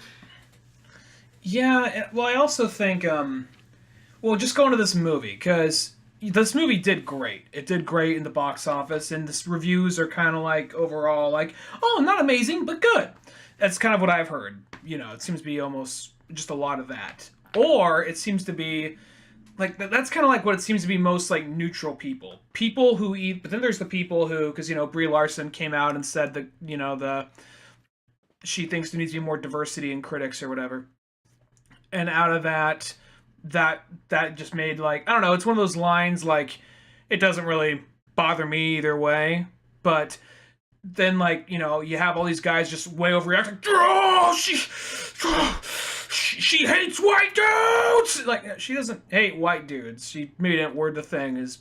Yeah, well, I also think, well, just going to this movie, because this movie did great. It did great in the box office, and the reviews are kind of like, overall, like, oh, not amazing, but good. That's kind of what I've heard. You know, it seems to be almost just a lot of that. Or it seems to be... like that's kind of like what it seems to be most like neutral people who eat, but then there's the people who, because you know Brie Larson came out and said that she thinks there needs to be more diversity in critics or whatever, and out of that just made like, I don't know, it's one of those lines like, it doesn't really bother me either way, but then like you have all these guys just way overreacting. Oh, she hates white dudes! Like, she doesn't hate white dudes. She maybe didn't word the thing as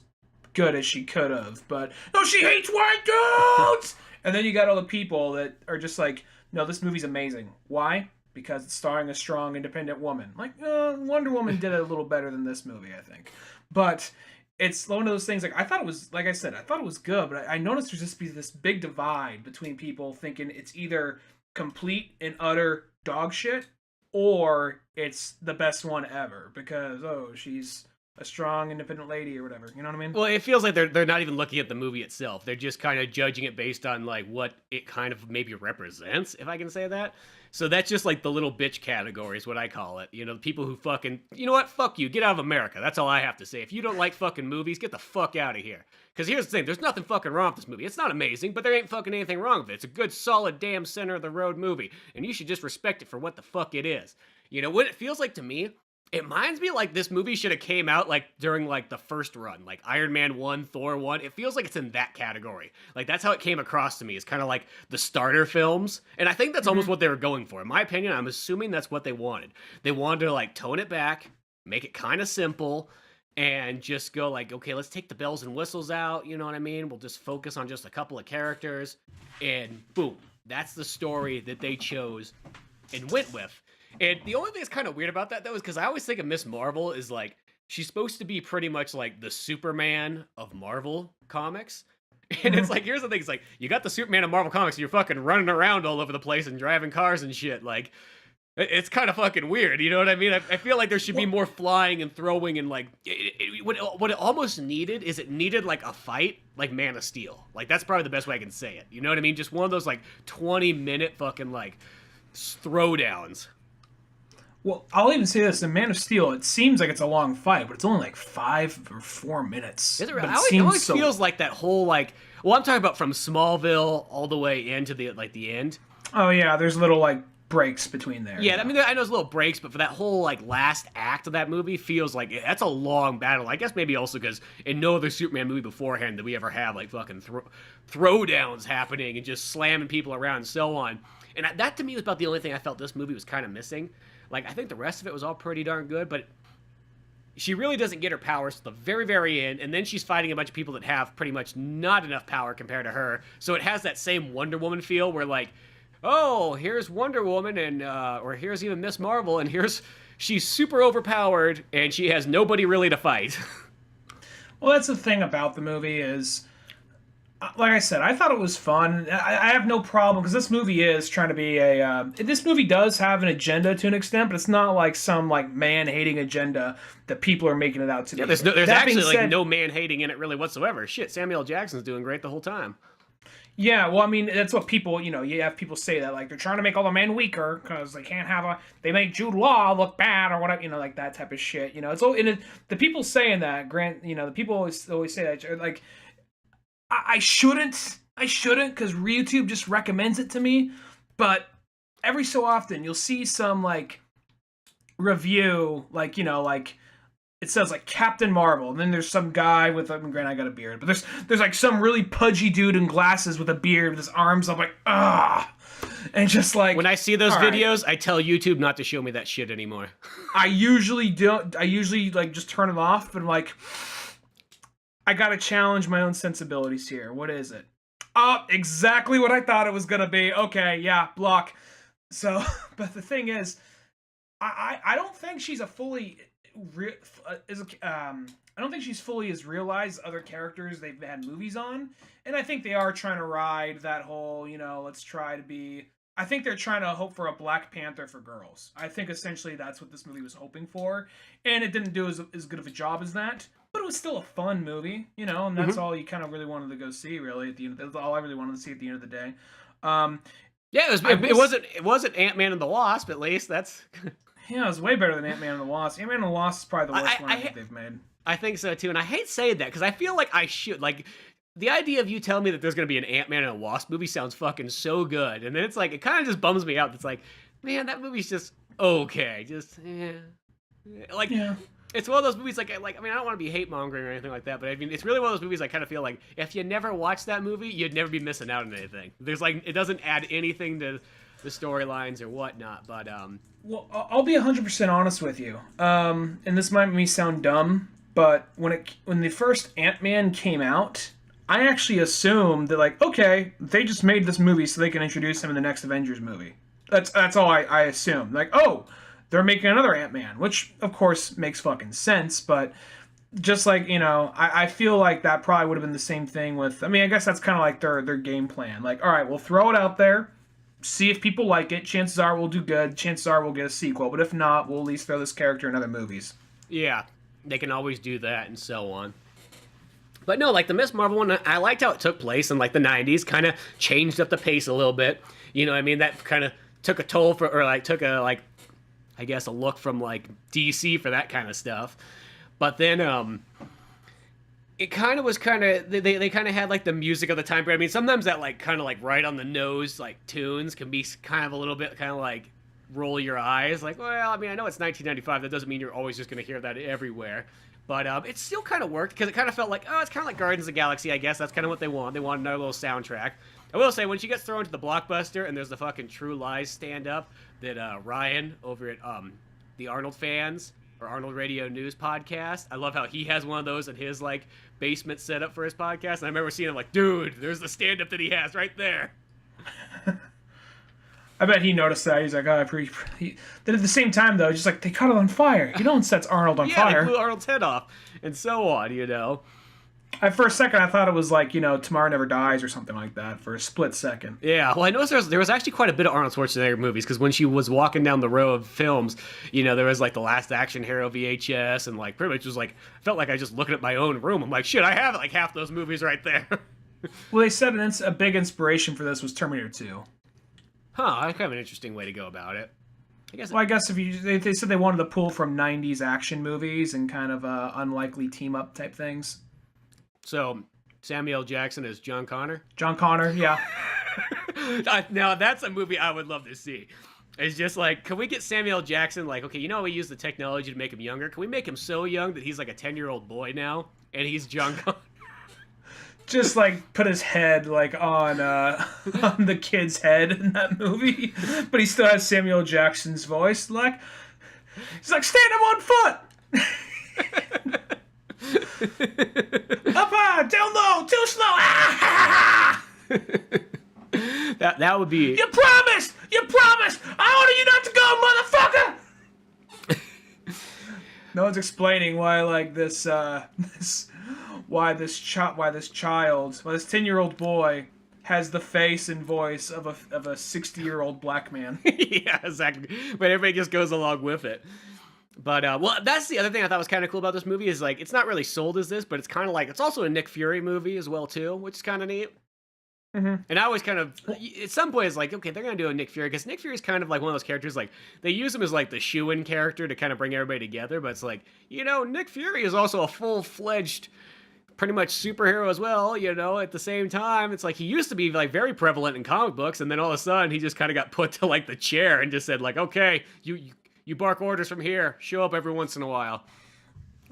good as she could have, but no, she hates white dudes! And then you got all the people that are just like, no, this movie's amazing. Why? Because it's starring a strong, independent woman. Like, Wonder Woman did it a little better than this movie, I think. But it's one of those things, like, I thought it was, like I said, I thought it was good, but I noticed there's just this big divide between people thinking it's either complete and utter dog shit, or it's the best one ever because, oh, she's a strong, independent lady or whatever. You know what I mean? Well, it feels like they're not even looking at the movie itself. They're just kind of judging it based on like what it kind of maybe represents, if I can say that. So that's just like the little bitch category is what I call it. You know, the people who fucking, you know what? Fuck you. Get out of America. That's all I have to say. If you don't like fucking movies, get the fuck out of here. Because here's the thing. There's nothing fucking wrong with this movie. It's not amazing, but there ain't fucking anything wrong with it. It's a good, solid, damn center-of-the-road movie. And you should just respect it for what the fuck it is. You know, what it feels like to me, it reminds me like this movie should have came out like during like the first run, like Iron Man 1, Thor 1. It feels like it's in that category. Like that's how it came across to me. It's kind of like the starter films. And I think that's almost what they were going for. In my opinion, I'm assuming that's what they wanted. They wanted to like tone it back, make it kind of simple, and just go like, okay, let's take the bells and whistles out. You know what I mean? We'll just focus on just a couple of characters. And boom, that's the story that they chose and went with. And the only thing that's kind of weird about that, though, is because I always think of Miss Marvel as, like, she's supposed to be pretty much, like, the Superman of Marvel comics. And it's like, here's the thing. It's like, you got the Superman of Marvel comics, and you're fucking running around all over the place and driving cars and shit. Like, it's kind of fucking weird. You know what I mean? I feel like there should be more flying and throwing and, like, what it almost needed is it needed, like, a fight like Man of Steel. Like, that's probably the best way I can say it. You know what I mean? Just one of those, like, 20-minute fucking, like, throwdowns. Well, I'll even say this: in Man of Steel, it seems like it's a long fight, but it's only like 5 or 4 minutes. Is it really? It always feels like that whole like. Well, I'm talking about from Smallville all the way into the the end. Oh yeah, there's little like breaks between there. Yeah, I mean, I know there's little breaks, but for that whole like last act of that movie, feels like that's a long battle. I guess maybe also because in no other Superman movie beforehand did we ever have like fucking throwdowns happening and just slamming people around and so on. And that to me was about the only thing I felt this movie was kind of missing. Like, I think the rest of it was all pretty darn good, but she really doesn't get her powers to the very, very end, and then she's fighting a bunch of people that have pretty much not enough power compared to her. So it has that same Wonder Woman feel where, like, oh, here's Wonder Woman, and or here's even Miss Marvel, and she's super overpowered, and she has nobody really to fight. Well, that's the thing about the movie is, like I said, I thought it was fun. I have no problem because this movie is trying to be a. This movie does have an agenda to an extent, but it's not like some like man-hating agenda that people are making it out to be. Yeah, there's actually like no man-hating in it really whatsoever. Shit, Samuel L. Jackson's doing great the whole time. Yeah, well, I mean, that's what people, you have people say that, like, they're trying to make all the men weaker because they can't they make Jude Law look bad or whatever, like that type of shit, It's all, the people saying that, the people always say that, like, I shouldn't, because YouTube just recommends it to me, but every so often you'll see some, like, review, like, like, it says like Captain Marvel, and then there's some guy with granted I got a beard, but there's like some really pudgy dude in glasses with a beard with his arms up, like and just like when I see those videos, I tell YouTube not to show me that shit anymore. I usually don't. I usually like just turn it off, but I'm like, I gotta challenge my own sensibilities here. What is it? Oh, exactly what I thought it was gonna be. Okay, yeah, block. So, but the thing is, I don't think she's a fully. I don't think she's fully as realized other characters they've had movies on, and I think they are trying to ride that whole, let's try to be. I think they're trying to hope for a Black Panther for girls. I think essentially that's what this movie was hoping for, and it didn't do as good of a job as that, but it was still a fun movie, and that's all you kind of really wanted to go see. Really, at the end, that's all I really wanted to see at the end of the day. Yeah, it wasn't Ant-Man and the Wasp. At least that's. Yeah, it was way better than Ant-Man and the Wasp. Ant-Man and the Wasp is probably the worst one I think they've made. I think so too, and I hate saying that because I feel like I should. Like, the idea of you telling me that there's going to be an Ant-Man and a Wasp movie sounds fucking so good, and then it's like, it kind of just bums me out. It's like, man, that movie's just okay. Just, Like, yeah. It's one of those movies, like, I mean, I don't want to be hate-mongering or anything like that, but I mean, it's really one of those movies I kind of feel like, if you never watched that movie, you'd never be missing out on anything. There's, like, it doesn't add anything to the storylines or whatnot, but, Well, I'll be 100% honest with you, and this might make me sound dumb, but when the first Ant-Man came out, I actually assumed that, like, okay, they just made this movie so they can introduce him in the next Avengers movie. That's all I assumed. Like, oh, they're making another Ant-Man, which, of course, makes fucking sense, but just like, I feel like that probably would have been the same thing with, I mean, I guess that's kind of like their game plan. Like, all right, we'll throw it out there, see if people like it. Chances are we'll do good. Chances are we'll get a sequel. But if not, we'll at least throw this character in other movies. Yeah, they can always do that and so on. But no, like the Miss Marvel one, I liked how it took place in like the 90s, kind of changed up the pace a little bit. You know what I mean? That kind of took a toll for, or like took a, like, I guess a look from like DC for that kind of stuff. But then, it kind of was kind of, they kind of had like the music of the time period. I mean, sometimes that like kind of like right on the nose like tunes can be kind of a little bit kind of like roll your eyes. Like, well, I mean, I know it's 1995. That doesn't mean you're always just going to hear that everywhere. But it still kind of worked because it kind of felt like, oh, it's kind of like Guardians of the Galaxy, I guess. That's kind of what they want. They want another little soundtrack. I will say, when she gets thrown to the Blockbuster and there's the fucking True Lies stand-up that Ryan over at the Arnold Fans or Arnold Radio News podcast, I love how he has one of those in his like basement setup for his podcast. And I remember seeing him like, dude, there's the stand-up that he has right there. I bet he noticed that. He's like, oh, Then at the same time, though, just like, they caught it on fire. You know what sets Arnold on fire? Yeah, they blew Arnold's head off, and so on, For a second, I thought it was like, Tomorrow Never Dies or something like that for a split second. Yeah, well, I noticed there was actually quite a bit of Arnold Schwarzenegger movies, because when she was walking down the row of films, there was like The Last Action Hero VHS, and like pretty much was like, felt like I was just looking at my own room. I'm like, shit, I have like half those movies right there. Well, they said a big inspiration for this was Terminator 2. Huh, that's kind of an interesting way to go about it. I guess if they said they wanted to pull from 90s action movies and kind of unlikely team-up type things. So, Samuel L. Jackson as John Connor? John Connor, yeah. Now, that's a movie I would love to see. It's just like, can we get Samuel L. Jackson, like, okay, we use the technology to make him younger. Can we make him so young that he's like a 10-year-old boy now? And he's John Connor? Just like put his head like on the kid's head in that movie, but he still has Samuel L. Jackson's voice. Like he's like, stand him on foot, up high, down low, too slow. that would be. You promised. I order you not to go, motherfucker. No one's explaining why like this 10-year-old boy has the face and voice of a 60-year-old black man. Yeah, exactly. But everybody just goes along with it. But well, that's the other thing I thought was kind of cool about this movie is like it's not really sold as this, but it's kind of like it's also a Nick Fury movie as well too, which is kind of neat. Mm-hmm. And I always kind of, at some point, it's like, okay, they're going to do a Nick Fury, because Nick Fury is kind of like one of those characters, like, they use him as, like, the shoo-in character to kind of bring everybody together, but it's like, Nick Fury is also a full-fledged, pretty much superhero as well, at the same time. It's like, he used to be, like, very prevalent in comic books, and then all of a sudden, he just kind of got put to, like, the chair and just said, like, okay, you bark orders from here, show up every once in a while.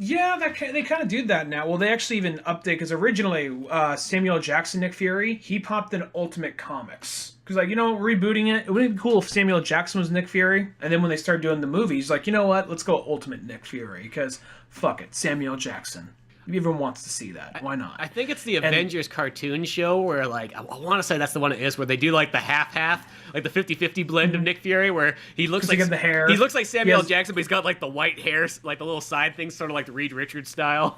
Yeah, they kind of do that now. Well, they actually even update, because originally Samuel Jackson Nick Fury, he popped in Ultimate Comics. Because, like, rebooting it would be cool if Samuel Jackson was Nick Fury. And then when they started doing the movies, like, you know what? Let's go Ultimate Nick Fury. Because, fuck it, Samuel Jackson. If everyone wants to see that, why not? I think it's the Avengers cartoon show where, like, I want to say that's the one it is, where they do, like, the half-half, like the 50-50 blend of Nick Fury, where he looks like the hair. He looks like Samuel Jackson, but he's got, like, the white hair, like the little side things, sort of like the Reed Richards style.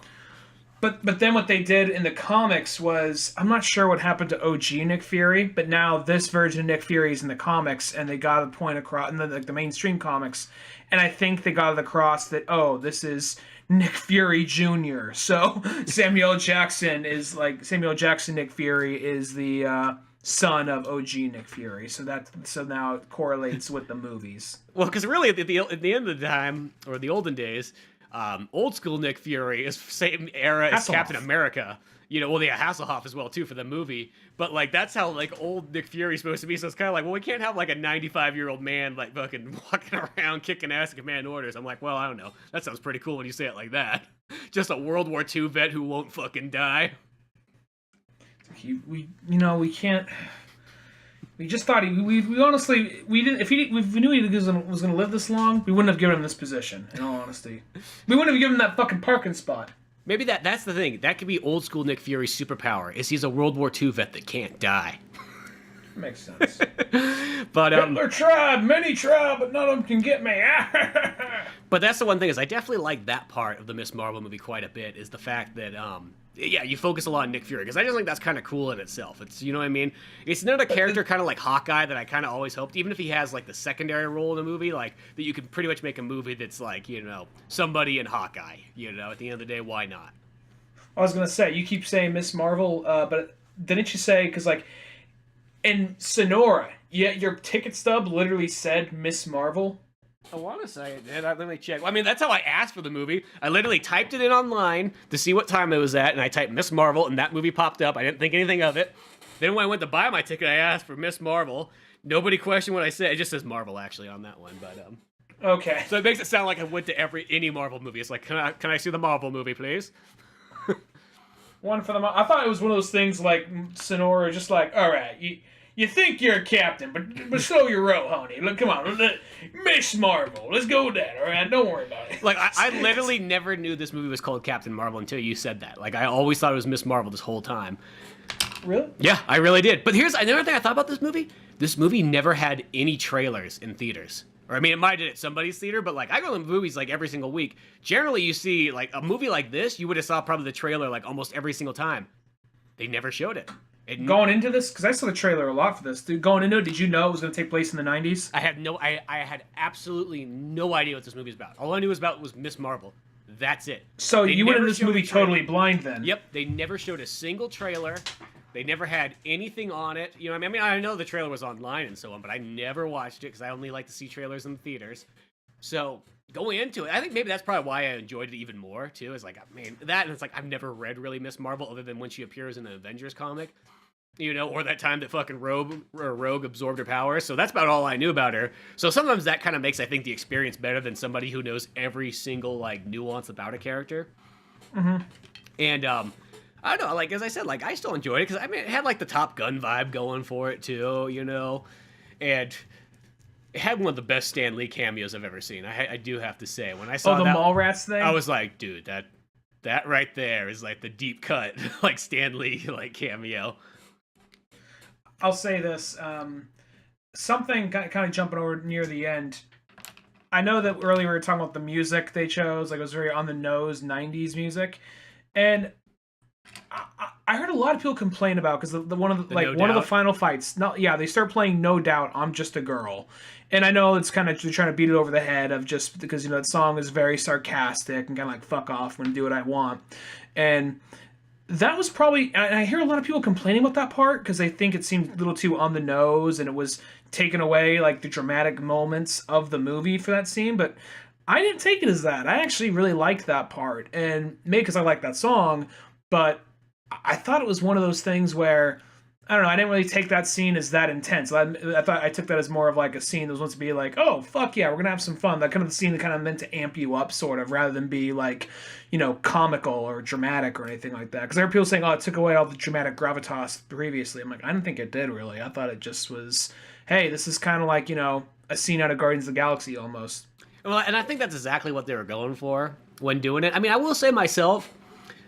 But then what they did in the comics was, I'm not sure what happened to OG Nick Fury, but now this version of Nick Fury is in the comics, and they got a point across in the mainstream comics, and I think they got it across that, this is Nick Fury Jr. So Samuel Jackson Nick Fury is the son of OG Nick Fury. So now it correlates with the movies. Well, because really at the end of the time, or the olden days, old school Nick Fury is same era as Captain America. Hasselhoff as well too for the movie. But like that's how like old Nick Fury's supposed to be. So it's kind of like, well, we can't have like a 95-year-old man like fucking walking around kicking ass and commanding orders. I'm like, well, I don't know. That sounds pretty cool when you say it like that. Just a World War II vet who won't fucking die. We can't. We just thought we honestly didn't. If we knew he was going to live this long, we wouldn't have given him this position. In all honesty, we wouldn't have given him that fucking parking spot. Maybe that's the thing. That could be old school Nick Fury's superpower. Is he's a World War II vet that can't die. Makes sense. But many tried, but none of them can get me. But that's the one thing is I definitely like that part of the Miss Marvel movie quite a bit. Is the fact that you focus a lot on Nick Fury, because I just think that's kind of cool in itself. It's, you know what I mean? It's not a character kind of like Hawkeye that I kind of always hoped, even if he has like the secondary role in the movie, like that you could pretty much make a movie that's like, somebody in Hawkeye. At the end of the day, why not? I was gonna say, you keep saying Miss Marvel, but didn't you say, because like in Sonora, your ticket stub literally said Miss Marvel? I want to say it did. Let me check. I mean, that's how I asked for the movie. I literally typed it in online to see what time it was at, and I typed Miss Marvel, and that movie popped up. I didn't think anything of it. Then when I went to buy my ticket, I asked for Miss Marvel. Nobody questioned what I said. It just says Marvel, actually, on that one. But okay. So it makes it sound like I went to any Marvel movie. It's like, can I see the Marvel movie, please? One for the... I thought it was one of those things like Sonora, just like, all right, you think you're a captain, but slow your roll, honey. Look, come on, Miss Marvel. Let's go with that, all right? Don't worry about it. Like, I literally never knew this movie was called Captain Marvel until you said that. Like, I always thought it was Miss Marvel this whole time. Really? Yeah, I really did. But here's another thing I thought about this movie. This movie never had any trailers in theaters. Or, I mean, it might have did at somebody's theater, but, like, I go to movies, like, every single week. Generally, you see, like, a movie like this, you would have saw probably the trailer, like, almost every single time. They never showed it. Going into this, because I saw the trailer a lot for this. Dude, going into it, did you know it was going to take place in the 90s? I had absolutely no idea what this movie was about. All I knew was Miss Marvel. That's it. So you went into this movie totally blind then? Yep. They never showed a single trailer. They never had anything on it. You know what I mean? I know the trailer was online and so on, but I never watched it because I only like to see trailers in the theaters. So going into it, I think maybe that's probably why I enjoyed it even more, too. Is like, man, that, and it's like I've never read really Miss Marvel other than when she appears in the Avengers comic. Or that time that fucking Rogue absorbed her powers. So that's about all I knew about her. So sometimes that kind of makes, I think, the experience better than somebody who knows every single, like, nuance about a character. Mm-hmm. And, I don't know, like, as I said, like, I still enjoyed it, because, I mean, it had, like, the Top Gun vibe going for it, too, and it had one of the best Stan Lee cameos I've ever seen. I do have to say. When I saw the Mallrats thing? I was like, dude, that right there is, like, the deep cut, like, Stan Lee, like, cameo. I'll say this, something kind of jumping over near the end. I know that earlier we were talking about the music they chose, like it was very on the nose 90s music, and I heard a lot of people complain about because one of the final fights. They start playing "No Doubt," "I'm Just a Girl," and I know it's kind of trying to beat it over the head of just because that song is very sarcastic and kind of like fuck off, I'm gonna do what I want, and That was probably, and I hear a lot of people complaining about that part because they think it seemed a little too on the nose and it was taking away like the dramatic moments of the movie for that scene. But I didn't take it as that. I actually really liked that part, and maybe because I like that song, but I thought it was one of those things where I don't know. I didn't really take that scene as that intense. I thought I took that as more of like a scene that was meant to be like, oh fuck yeah, we're gonna have some fun. That kind of the scene that kind of meant to amp you up, sort of, rather than be like, you know, comical or dramatic or anything like that. Because there are people saying, oh, it took away all the dramatic gravitas previously. I'm like, I don't think it did really. I thought it just was, hey, this is kind of like, you know, a scene out of Guardians of the Galaxy almost. Well, and I think that's exactly what they were going for when doing it. I mean, I will say myself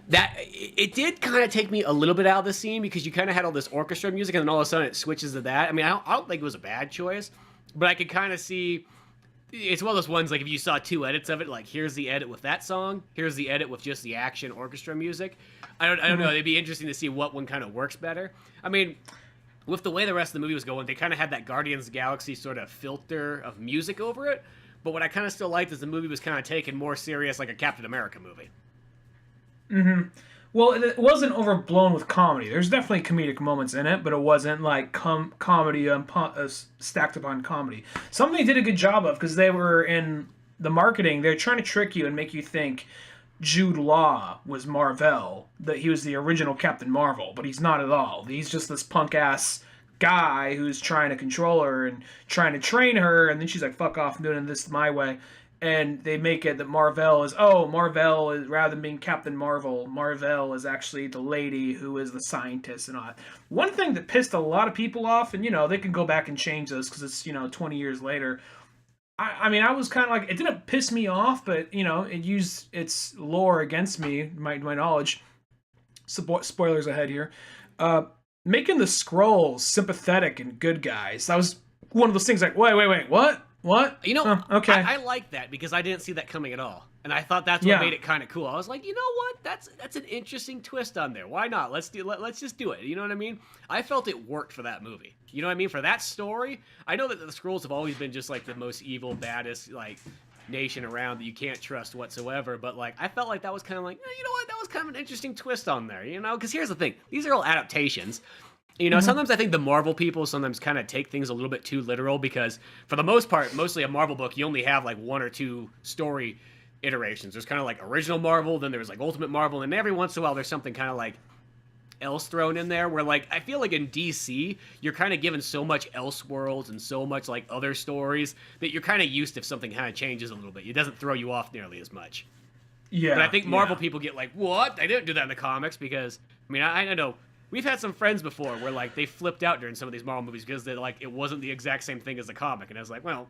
that it did kind of take me a little bit out of the scene because you kind of had all this orchestra music and then all of a sudden it switches to that. I mean, I don't think it was a bad choice, but I could kind of see it's one of those ones like if you saw two edits of it, like here's the edit with that song, here's the edit with just the action orchestra music. I don't know. It'd be interesting to see what one kind of works better. I mean, with the way the rest of the movie was going, they kind of had that Guardians of the Galaxy sort of filter of music over it. But what I kind of still liked is the movie was kind of taken more serious like a Captain America movie. Mm-hmm. Well, it wasn't overblown with comedy. There's definitely comedic moments in it, but it wasn't like comedy stacked upon comedy. Something they did a good job of because they were in the marketing. They're trying to trick you and make you think Jude Law was Marvel, that he was the original Captain Marvel, but he's not at all. He's just this punk ass guy who's trying to control her and trying to train her, and then she's like, "Fuck off! I'm doing this my way." And they make it that Marvel is rather than being Captain Marvel, Marvel is actually the lady who is the scientist and all that. One thing that pissed a lot of people off, and you know they can go back and change this because it's 20 years later. I mean, I was kind of like, it didn't piss me off, but you know it used its lore against me, my knowledge. Spoilers ahead here. Making the Skrulls sympathetic and good guys. That was one of those things like, wait, what? What? You know, okay. I like that because I didn't see that coming at all. And I thought that's what made it kind of cool. I was like, you know what? That's an interesting twist on there. Why not? Let's just do it. You know what I mean? I felt it worked for that movie. You know what I mean? For that story, I know that the Skrulls have always been just like the most evil, baddest like nation around that you can't trust whatsoever. But like, I felt like that was kind of like, you know what? That was kind of an interesting twist on there. You know, because here's the thing: these are all adaptations. You know, sometimes I think the Marvel people sometimes kind of take things a little bit too literal because, for the most part, mostly a Marvel book, you only have like one or two story iterations. There's kind of like original Marvel, then there's like Ultimate Marvel, and every once in a while there's something kind of like else thrown in there where like I feel like in DC you're kind of given so much Elseworlds and so much like other stories that you're kind of used if something kind of changes a little bit. It doesn't throw you off nearly as much. Yeah. But I think Marvel people get like, what? They didn't do that in the comics because, I mean, I know. We've had some friends before where, like, they flipped out during some of these Marvel movies because they're like, it wasn't the exact same thing as the comic. And I was like, well,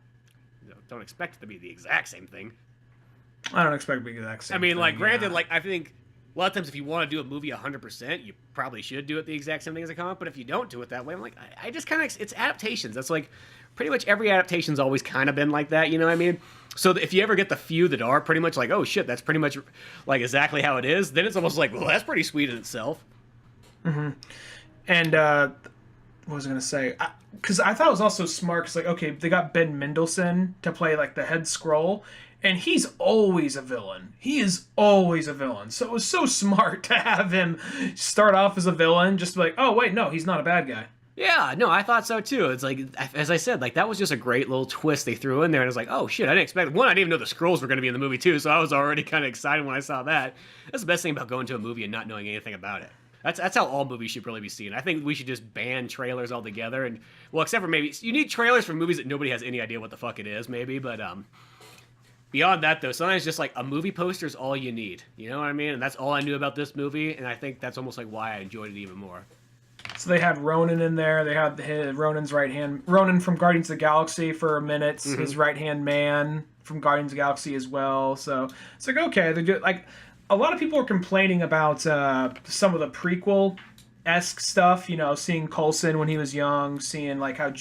don't expect it to be the exact same thing. I don't expect it to be the exact same thing. I mean, like, granted, like, I think a lot of times if you want to do a movie 100%, you probably should do it the exact same thing as a comic. But if you don't do it that way, I'm like, I just kind of, it's adaptations. That's like, pretty much every adaptation's always kind of been like that, you know what I mean? So if you ever get the few that are pretty much like, oh shit, that's pretty much like exactly how it is, then it's almost like, well, that's pretty sweet in itself. Mm-hmm. And what was I going to say? Because I thought it was also smart because, like, okay, they got Ben Mendelsohn to play, like, the head Skrull, and he's always a villain. He is always a villain. So it was so smart to have him start off as a villain, just like, oh, wait, no, he's not a bad guy. Yeah, no, I thought so, too. It's like, as I said, like, that was just a great little twist they threw in there, and I was like, oh, shit, I didn't expect it. One, I didn't even know the Skrulls were going to be in the movie, too, so I was already kind of excited when I saw that. That's the best thing about going to a movie and not knowing anything about it. That's how all movies should really be seen. I think we should just ban trailers altogether. And well, except for maybe you need trailers for movies that nobody has any idea what the fuck it is, maybe. But beyond that, though, sometimes just like a movie poster is all you need. You know what I mean? And that's all I knew about this movie. And I think that's almost like why I enjoyed it even more. So they had Ronan in there. They had Ronan's right hand, Ronan from Guardians of the Galaxy for a minute. Mm-hmm. His right hand man from Guardians of the Galaxy as well. So it's like okay, they're good. Like. A lot of people are complaining about some of the prequel-esque stuff, you know, seeing Coulson when he was young, seeing like how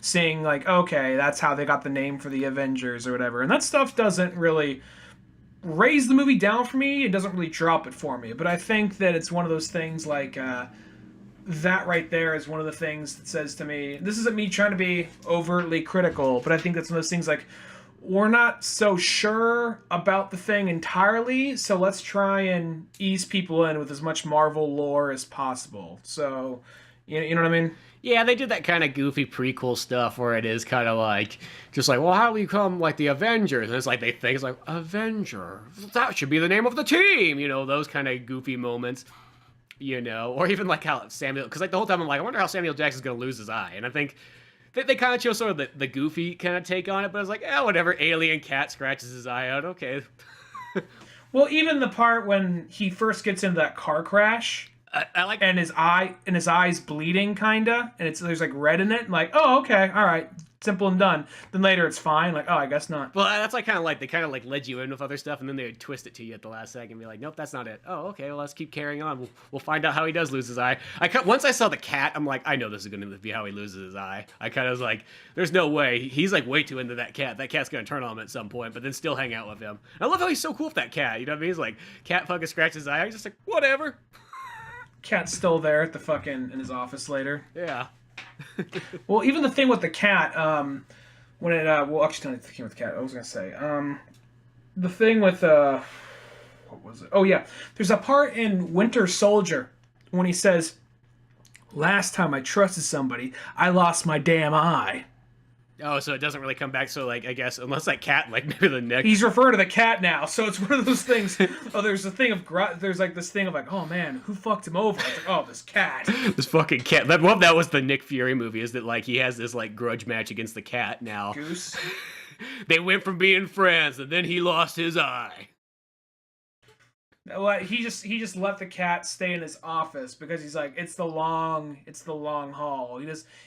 seeing like okay, that's how they got the name for the Avengers or whatever. And that stuff doesn't really raise the movie down for me. It doesn't really drop it for me. But I think that it's one of those things like that right there is one of the things that says to me, this isn't me trying to be overtly critical, but I think that's one of those things like we're not so sure about the thing entirely, so let's try and ease people in with as much Marvel lore as possible. So, you know what I mean? Yeah, they did that kind of goofy prequel stuff where it is kind of like, just like, well, how do we become like the Avengers? And it's like, they think it's like, Avenger, that should be the name of the team, you know, those kind of goofy moments, you know, or even like how Samuel, because like the whole time I'm like, I wonder how Samuel Jackson's going to lose his eye. And I think they kind of chose sort of the goofy kind of take on it, but I was like, whatever, alien cat scratches his eye out, okay. Well, even the part when he first gets into that car crash, I like, and his eye's bleeding, kinda, and there's like red in it. I'm like, oh, okay, all right, simple and done. Then later it's fine. Like, oh, I guess not. well, that's like kind of like they kind of like led you in with other stuff, and then they would twist it to you at the last second and be like, nope, that's not it. Oh, okay, well, let's keep carrying on. We'll find out how he does lose his eye. Once I saw the cat, I'm like, I know this is going to be how he loses his eye. I kind of was like, there's no way. He's like way too into that cat. That cat's going to turn on him at some point, but then still hang out with him. I love how he's so cool with that cat. You know what I mean? He's like, cat fucking scratches his eye. He's just like, whatever. Cat's still there at the fucking in his office later. Yeah. Well, even the thing with the cat, when it well, actually, the thing with the cat. I was gonna say, the thing with what was it? Oh yeah, there's a part in Winter Soldier when he says, "Last time I trusted somebody, I lost my damn eye." Oh, so it doesn't really come back. So, like, I guess unless that cat, like maybe the neck. He's referring to the cat now, so it's one of those things. Oh, there's a thing of there's like this thing of like, oh man, who fucked him over? It's like, oh, this cat. This fucking cat. That was the Nick Fury movie. Is that like he has this like grudge match against the cat now? Goose. They went from being friends, and then he lost his eye. Well, he just let the cat stay in his office because he's like, it's the long haul.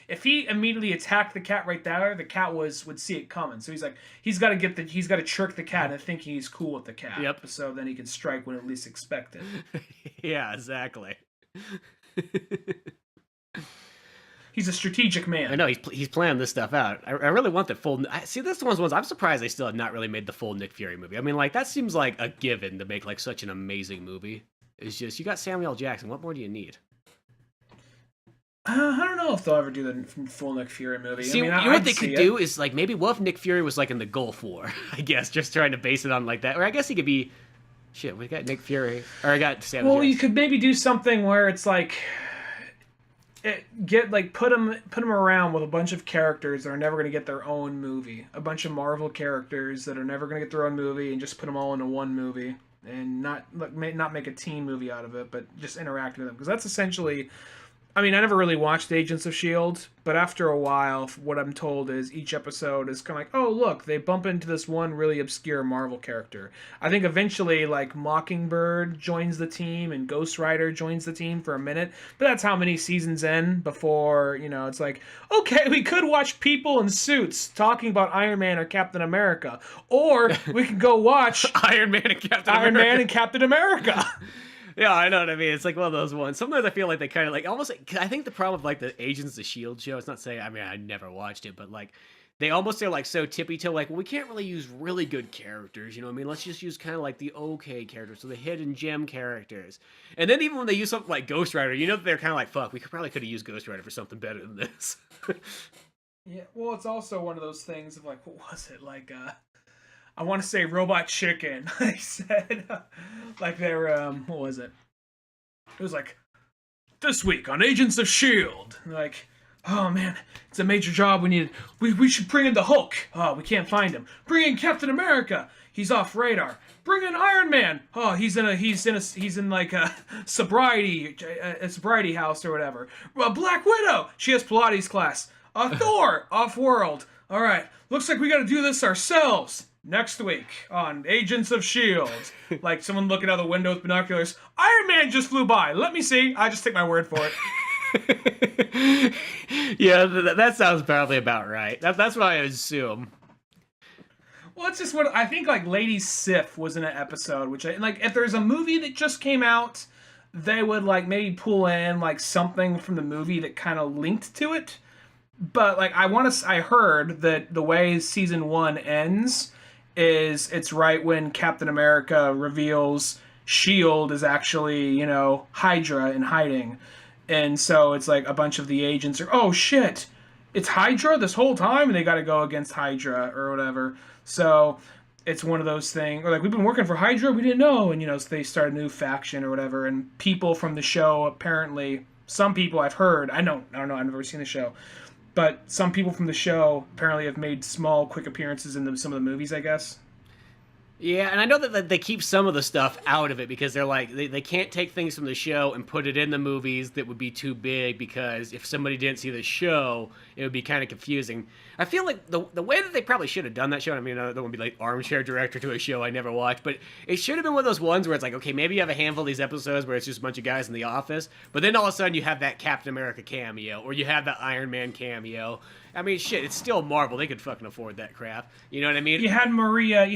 If he immediately attacked the cat right there, the cat would see it coming. So he's like, he's got to trick the cat into thinking he's cool with the cat. Yep. So then he can strike when at least expected. Yeah, exactly. He's a strategic man. I know he's planning this stuff out. I really want the full. See, this one's. I'm surprised they still have not really made the full Nick Fury movie. I mean, like that seems like a given to make like such an amazing movie. It's just you got Samuel L. Jackson. What more do you need? I don't know if they'll ever do the full Nick Fury movie. See, I mean, you know what they could do is like maybe what if Nick Fury was like in the Gulf War? I guess just trying to base it on like that, or I guess he could be. Shit, we got Nick Fury, or I got Samuel. Well, Jackson. you could maybe do something where it's like. Put them around with a bunch of characters that are never going to get their own movie. A bunch of Marvel characters that are never going to get their own movie, and just put them all into one movie, and not make a teen movie out of it, but just interact with them, because that's essentially. I mean, I never really watched Agents of S.H.I.E.L.D., but after a while, what I'm told is each episode is kind of like, oh, look, they bump into this one really obscure Marvel character. I think eventually, like, Mockingbird joins the team and Ghost Rider joins the team for a minute, but that's how many seasons in before, it's like, okay, we could watch people in suits talking about Iron Man or Captain America, or we could go watch Iron Man and Captain America. Yeah, I know what I mean. It's like one of those ones. Sometimes I feel like they kind of like almost. I think the problem with like the Agents of S.H.I.E.L.D. show. It's not saying. I mean, I never watched it, but like they almost are like so tippy toe. Like, well, we can't really use really good characters. You know what I mean? Let's just use kind of like the okay characters, so the hidden gem characters. And then even when they use something like Ghost Rider, they're kind of like, fuck, we could have used Ghost Rider for something better than this. Yeah. Well, it's also one of those things of like, what was it like? I want to say Robot Chicken. I said, like they're, what was it? It was like, this week on Agents of S.H.I.E.L.D. Like, oh man, it's a major job. We should bring in the Hulk. Oh, we can't find him. Bring in Captain America. He's off radar. Bring in Iron Man. Oh, he's in like a sobriety house or whatever. Black Widow. She has Pilates class. Thor off world. All right, looks like we got to do this ourselves. Next week on Agents of S.H.I.E.L.D. Like someone looking out the window with binoculars. Iron Man just flew by. Let me see. I just take my word for it. Yeah, that sounds probably about right. That's what I assume. Well, it's just what I think. Like Lady Sif was in an episode, which if there's a movie that just came out, they would like maybe pull in like something from the movie that kind of linked to it. But like I heard that the way season 1 ends. It's right when Captain America reveals S.H.I.E.L.D. is actually, Hydra in hiding. And so it's like a bunch of the agents are, oh shit, it's Hydra this whole time, and they got to go against Hydra or whatever. So it's one of those things, or like, we've been working for Hydra, we didn't know, and so they start a new faction or whatever, and people from the show, apparently, some people I've heard, I don't know, I've never seen the show, but some people from the show apparently have made small, quick appearances in some of the movies, I guess. Yeah, and I know that they keep some of the stuff out of it because they're like, they can't take things from the show and put it in the movies that would be too big, because if somebody didn't see the show, it would be kind of confusing. I feel like the way that they probably should have done that show, I mean, I don't want to be like armchair director to a show I never watched, but it should have been one of those ones where it's like, okay, maybe you have a handful of these episodes where it's just a bunch of guys in the office, but then all of a sudden you have that Captain America cameo, or you have that Iron Man cameo. I mean, shit, it's still Marvel. They could fucking afford that crap. You know what I mean? You had Maria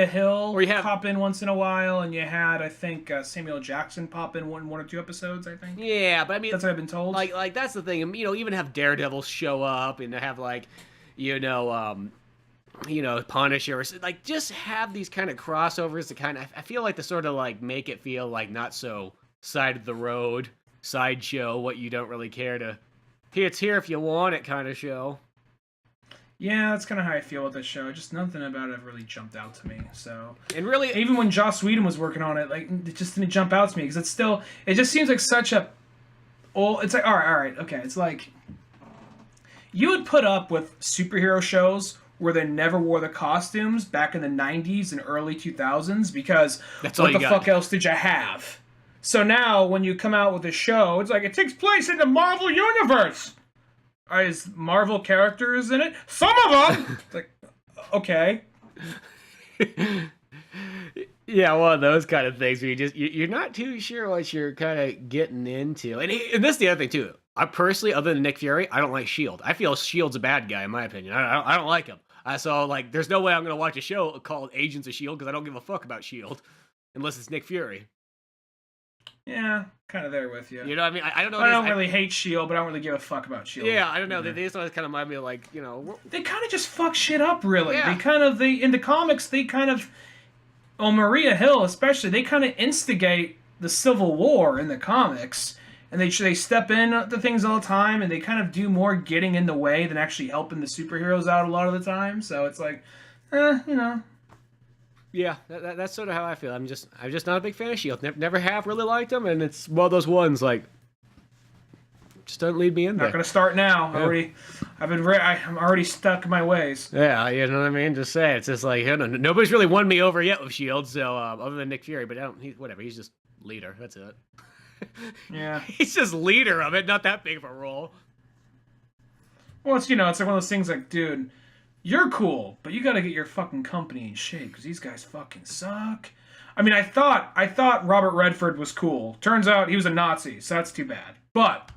Hill pop in once in a while, and you had, I think, Samuel Jackson pop in one or two episodes, I think. Yeah, but I mean, that's what I've been told. Like that's the thing. Even have Daredevil show up, and have like, Punisher, like, just have these kind of crossovers to kind of, I feel like, to sort of like make it feel like not so side of the road, sideshow, what you don't really care to. It's here if you want it kind of show. Yeah, that's kind of how I feel with this show. Just nothing about it really jumped out to me. So, and really, even when Joss Whedon was working on it, like, it just didn't jump out to me, because it just seems like such a old. It's like, all right, okay. It's like, you would put up with superhero shows where they never wore the costumes back in the 90s and early 2000s, because what the fuck else did you have? So now, when you come out with a show, it's like, it takes place in the Marvel Universe. Is Marvel characters in it? Some of them! It's like, okay. Yeah, one of those kind of things where you're not too sure what you're kind of getting into. And this is the other thing, too. I personally, other than Nick Fury, I don't like S.H.I.E.L.D. I feel S.H.I.E.L.D.'s a bad guy, in my opinion. I don't like him. So, like, there's no way I'm going to watch a show called Agents of S.H.I.E.L.D. because I don't give a fuck about S.H.I.E.L.D. unless it's Nick Fury. Yeah, kind of there with you. You know what I mean? I don't know. I don't really hate S.H.I.E.L.D., but I don't really give a fuck about S.H.I.E.L.D. Yeah, I don't know. They just always kind of remind me of, like, they kind of just fuck shit up, really. Yeah. In the comics, they kind of... Well, Maria Hill, especially, they kind of instigate the Civil War in the comics. And they step in to things all the time, and they kind of do more getting in the way than actually helping the superheroes out a lot of the time. So it's like, Yeah, that's sort of how I feel. I'm just not a big fan of S.H.I.E.L.D. Never have really liked them, and it's one of those ones, like, just don't lead me in there. Not gonna start now. Yeah. I'm already stuck in my ways. Yeah, you know what I mean. Just say it's just like, nobody's really won me over yet with S.H.I.E.L.D. So other than Nick Fury, but whatever. He's just leader. That's it. Yeah, he's just leader of it. Not that big of a role. Well, it's like one of those things. Like, dude, you're cool, but you got to get your fucking company in shape because these guys fucking suck. I mean, I thought Robert Redford was cool. Turns out he was a Nazi, so that's too bad. But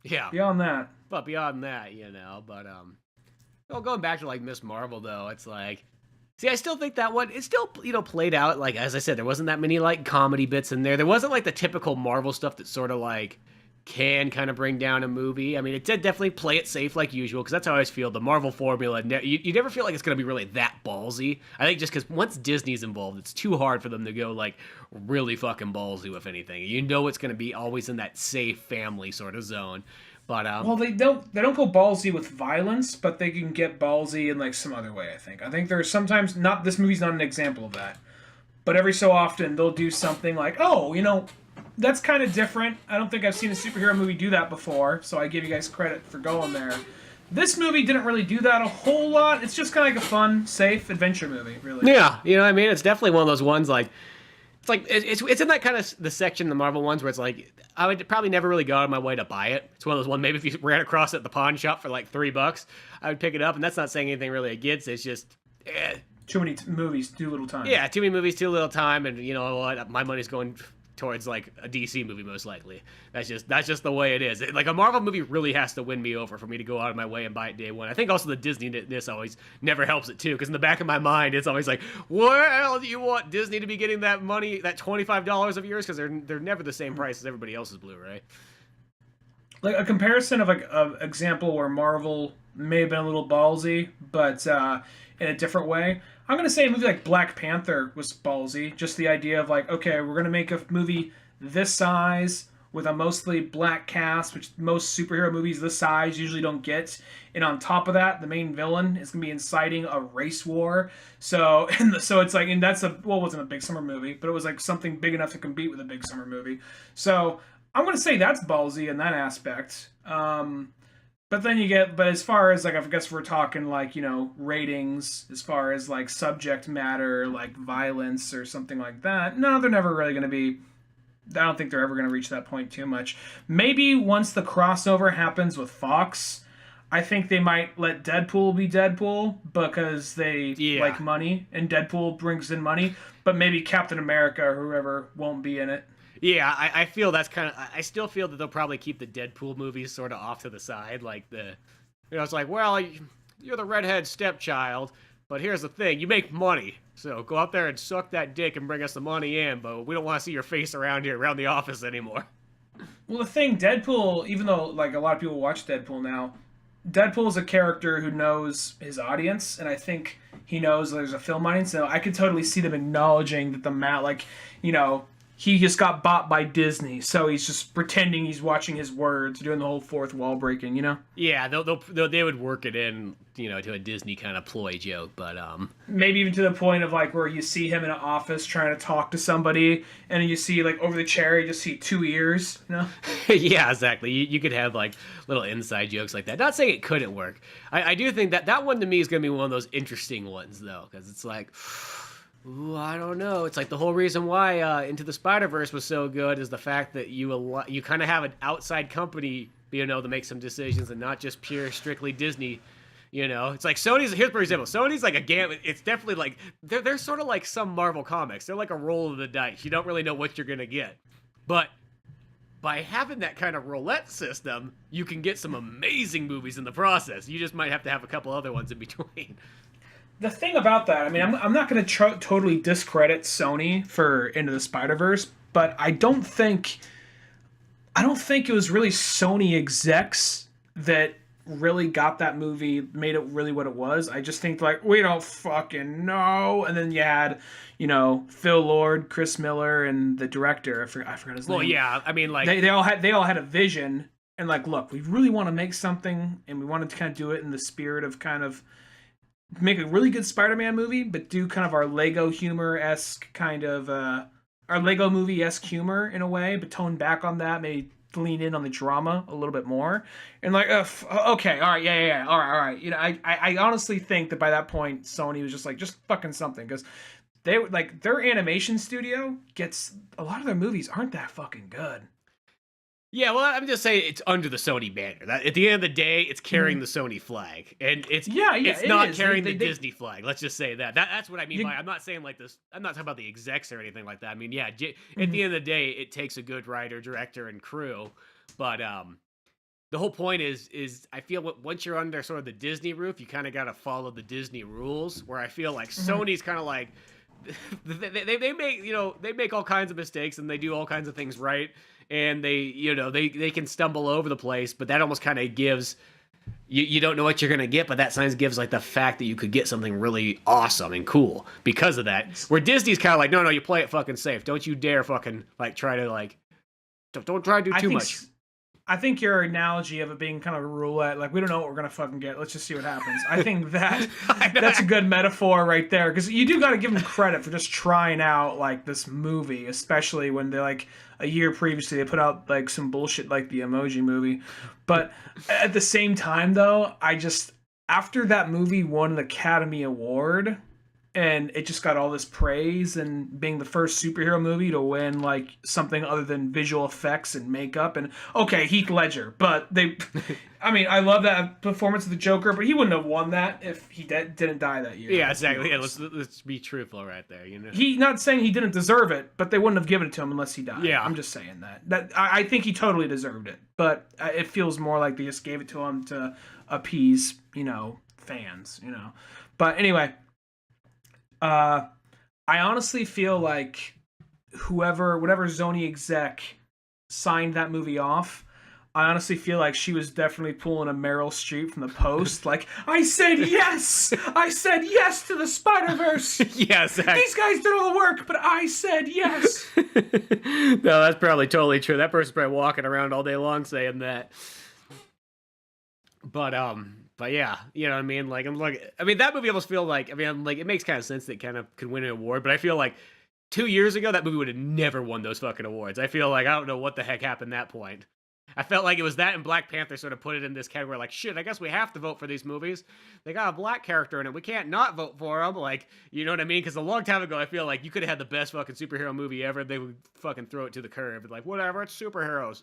yeah, beyond that, well, going back to like Miss Marvel though, it's like, see, I still think that one, it still, played out, like, as I said, there wasn't that many like comedy bits in there. There wasn't like the typical Marvel stuff that sort of like can kind of bring down a movie. I mean, it did definitely play it safe like usual, because that's how I always feel. The Marvel formula, you never feel like it's going to be really that ballsy. I think just because once Disney's involved, it's too hard for them to go like really fucking ballsy with anything. It's going to be always in that safe family sort of zone. But well, they don't go ballsy with violence, but they can get ballsy in like some other way. I think there's sometimes not. This movie's not an example of that, but every so often they'll do something like, oh, that's kind of different. I don't think I've seen a superhero movie do that before, so I give you guys credit for going there. This movie didn't really do that a whole lot. It's just kind of like a fun, safe adventure movie, really. Yeah, you know what I mean? It's definitely one of those ones like, it's in that kind of the section, the Marvel ones, where it's like, I would probably never really go out of my way to buy it. It's one of those ones, maybe if you ran across it at the pawn shop for like $3, I would pick it up, and that's not saying anything really against it. It's just, too many movies, too little time. Yeah, too many movies, too little time, and you know what? My money's going towards like a DC movie most likely. That's just the way it is. Like a Marvel movie really has to win me over for me to go out of my way and buy it day one. I think also the Disney-ness always never helps it too, because in the back of my mind it's always like, well, do you want Disney to be getting that money, that $25 of yours, because they're never the same price as everybody else's Blu-ray. Like a comparison of like an example where Marvel may have been a little ballsy, but in a different way. I'm going to say a movie like Black Panther was ballsy. Just the idea of like, okay, we're going to make a movie this size with a mostly black cast, which most superhero movies this size usually don't get. And on top of that, the main villain is going to be inciting a race war. So, so it's like, and that's it wasn't a big summer movie, but it was like something big enough to compete with a big summer movie. So I'm going to say that's ballsy in that aspect. But then but as far as like, I guess we're talking like, ratings, as far as like subject matter, like violence or something like that, no, they're never really going to be, I don't think they're ever going to reach that point too much. Maybe once the crossover happens with Fox, I think they might let Deadpool be Deadpool because they like money and Deadpool brings in money, but maybe Captain America or whoever won't be in it. Yeah, I feel that's kind of. I still feel that they'll probably keep the Deadpool movies sort of off to the side, like it's like, well, you're the redhead stepchild, but here's the thing: you make money, so go out there and suck that dick and bring us the money in. But we don't want to see your face around the office anymore. Well, the thing, Deadpool, even though like a lot of people watch Deadpool now, Deadpool is a character who knows his audience, and I think he knows there's a film audience. So I could totally see them acknowledging that he just got bought by Disney, so he's just pretending he's watching his words, doing the whole fourth wall breaking, Yeah, they would work it in, to a Disney kind of ploy joke, but maybe even to the point of like where you see him in an office trying to talk to somebody, and then you see like over the chair you just see two ears, Yeah, exactly. You could have like little inside jokes like that. Not saying it couldn't work. I do think that one to me is going to be one of those interesting ones though, because it's like. Ooh, I don't know. It's like the whole reason why Into the Spider-Verse was so good is the fact that you kind of have an outside company, to make some decisions and not just pure strictly Disney. It's like Sony's. Here's for example, Sony's like a gamut. It's definitely like they're sort of like some Marvel comics. They're like a roll of the dice. You don't really know what you're gonna get, but by having that kind of roulette system, you can get some amazing movies in the process. You just might have to have a couple other ones in between. The thing about that, I mean, I'm not going to totally discredit Sony for Into the Spider-Verse, but I don't think it was really Sony execs that really got that movie, made it really what it was. I just think like, we don't fucking know. And then you had, Phil Lord, Chris Miller, and the director. I forgot his name. Well, yeah, I mean, like they all had a vision and like, look, we really want to make something, and we wanted to kind of do it in the spirit of kind of make a really good Spider-Man movie, but do kind of our Lego humor-esque kind of our Lego movie-esque humor in a way, but tone back on that, maybe lean in on the drama a little bit more. And like, okay, all right, yeah, all right. I honestly think that by that point, Sony was just like, just fucking something, because they like their animation studio gets a lot of their movies aren't that fucking good. Yeah, well, I'm just saying it's under the Sony banner. That at the end of the day, it's carrying the Sony flag, and it's not carrying the Disney flag. Let's just say that's what I mean by. I'm not saying like this. I'm not talking about the execs or anything like that. I mean, yeah, at the end of the day, it takes a good writer, director, and crew. But the whole point is I feel once you're under sort of the Disney roof, you kind of got to follow the Disney rules. Where I feel like Sony's kind of like they make all kinds of mistakes and they do all kinds of things right. And they can stumble over the place, but that almost kind of gives you don't know what you're gonna get, but that sometimes gives like the fact that you could get something really awesome and cool because of that. Where Disney's kind of like, no, you play it fucking safe. Don't you dare fucking like try to like don't try to do too much. I think your analogy of it being kind of a roulette, like we don't know what we're gonna fucking get. Let's just see what happens. I think that's a good metaphor right there, because you do got to give them credit for just trying out like this movie, especially when they like a year previously they put out like some bullshit like the Emoji Movie. But at the same time, though, after that movie won an Academy Award, and it just got all this praise, and being the first superhero movie to win like something other than visual effects and makeup, and okay, Heath Ledger, but I mean, I love that performance of the Joker, but he wouldn't have won that if he didn't die that year. Yeah, exactly. Yeah, let's be truthful right there. He not saying he didn't deserve it, but they wouldn't have given it to him unless he died. Yeah, I'm just saying that I think he totally deserved it, but it feels more like they just gave it to him to appease fans. But anyway. I honestly feel like whatever Sony exec signed that movie off, I honestly feel like she was definitely pulling a Meryl Streep from The Post. Like, I said yes! I said yes to the Spider-Verse! Yes. These guys did all the work, but I said yes! No, that's probably totally true. That person's probably walking around all day long saying that. But yeah, you know what I mean? Like, I mean, that movie almost feel like, I mean, like, it makes kind of sense that it kind of could win an award, but I feel like 2 years ago, that movie would have never won those fucking awards. I feel like, I don't know what the heck happened at that point. I felt like it was that and Black Panther sort of put it in this category, like, shit, I guess we have to vote for these movies. They got a black character in it. We can't not vote for them. Like, you know what I mean? Because a long time ago, I feel like you could have had the best fucking superhero movie ever. They would fucking throw it to the curb. Like, whatever, it's superheroes.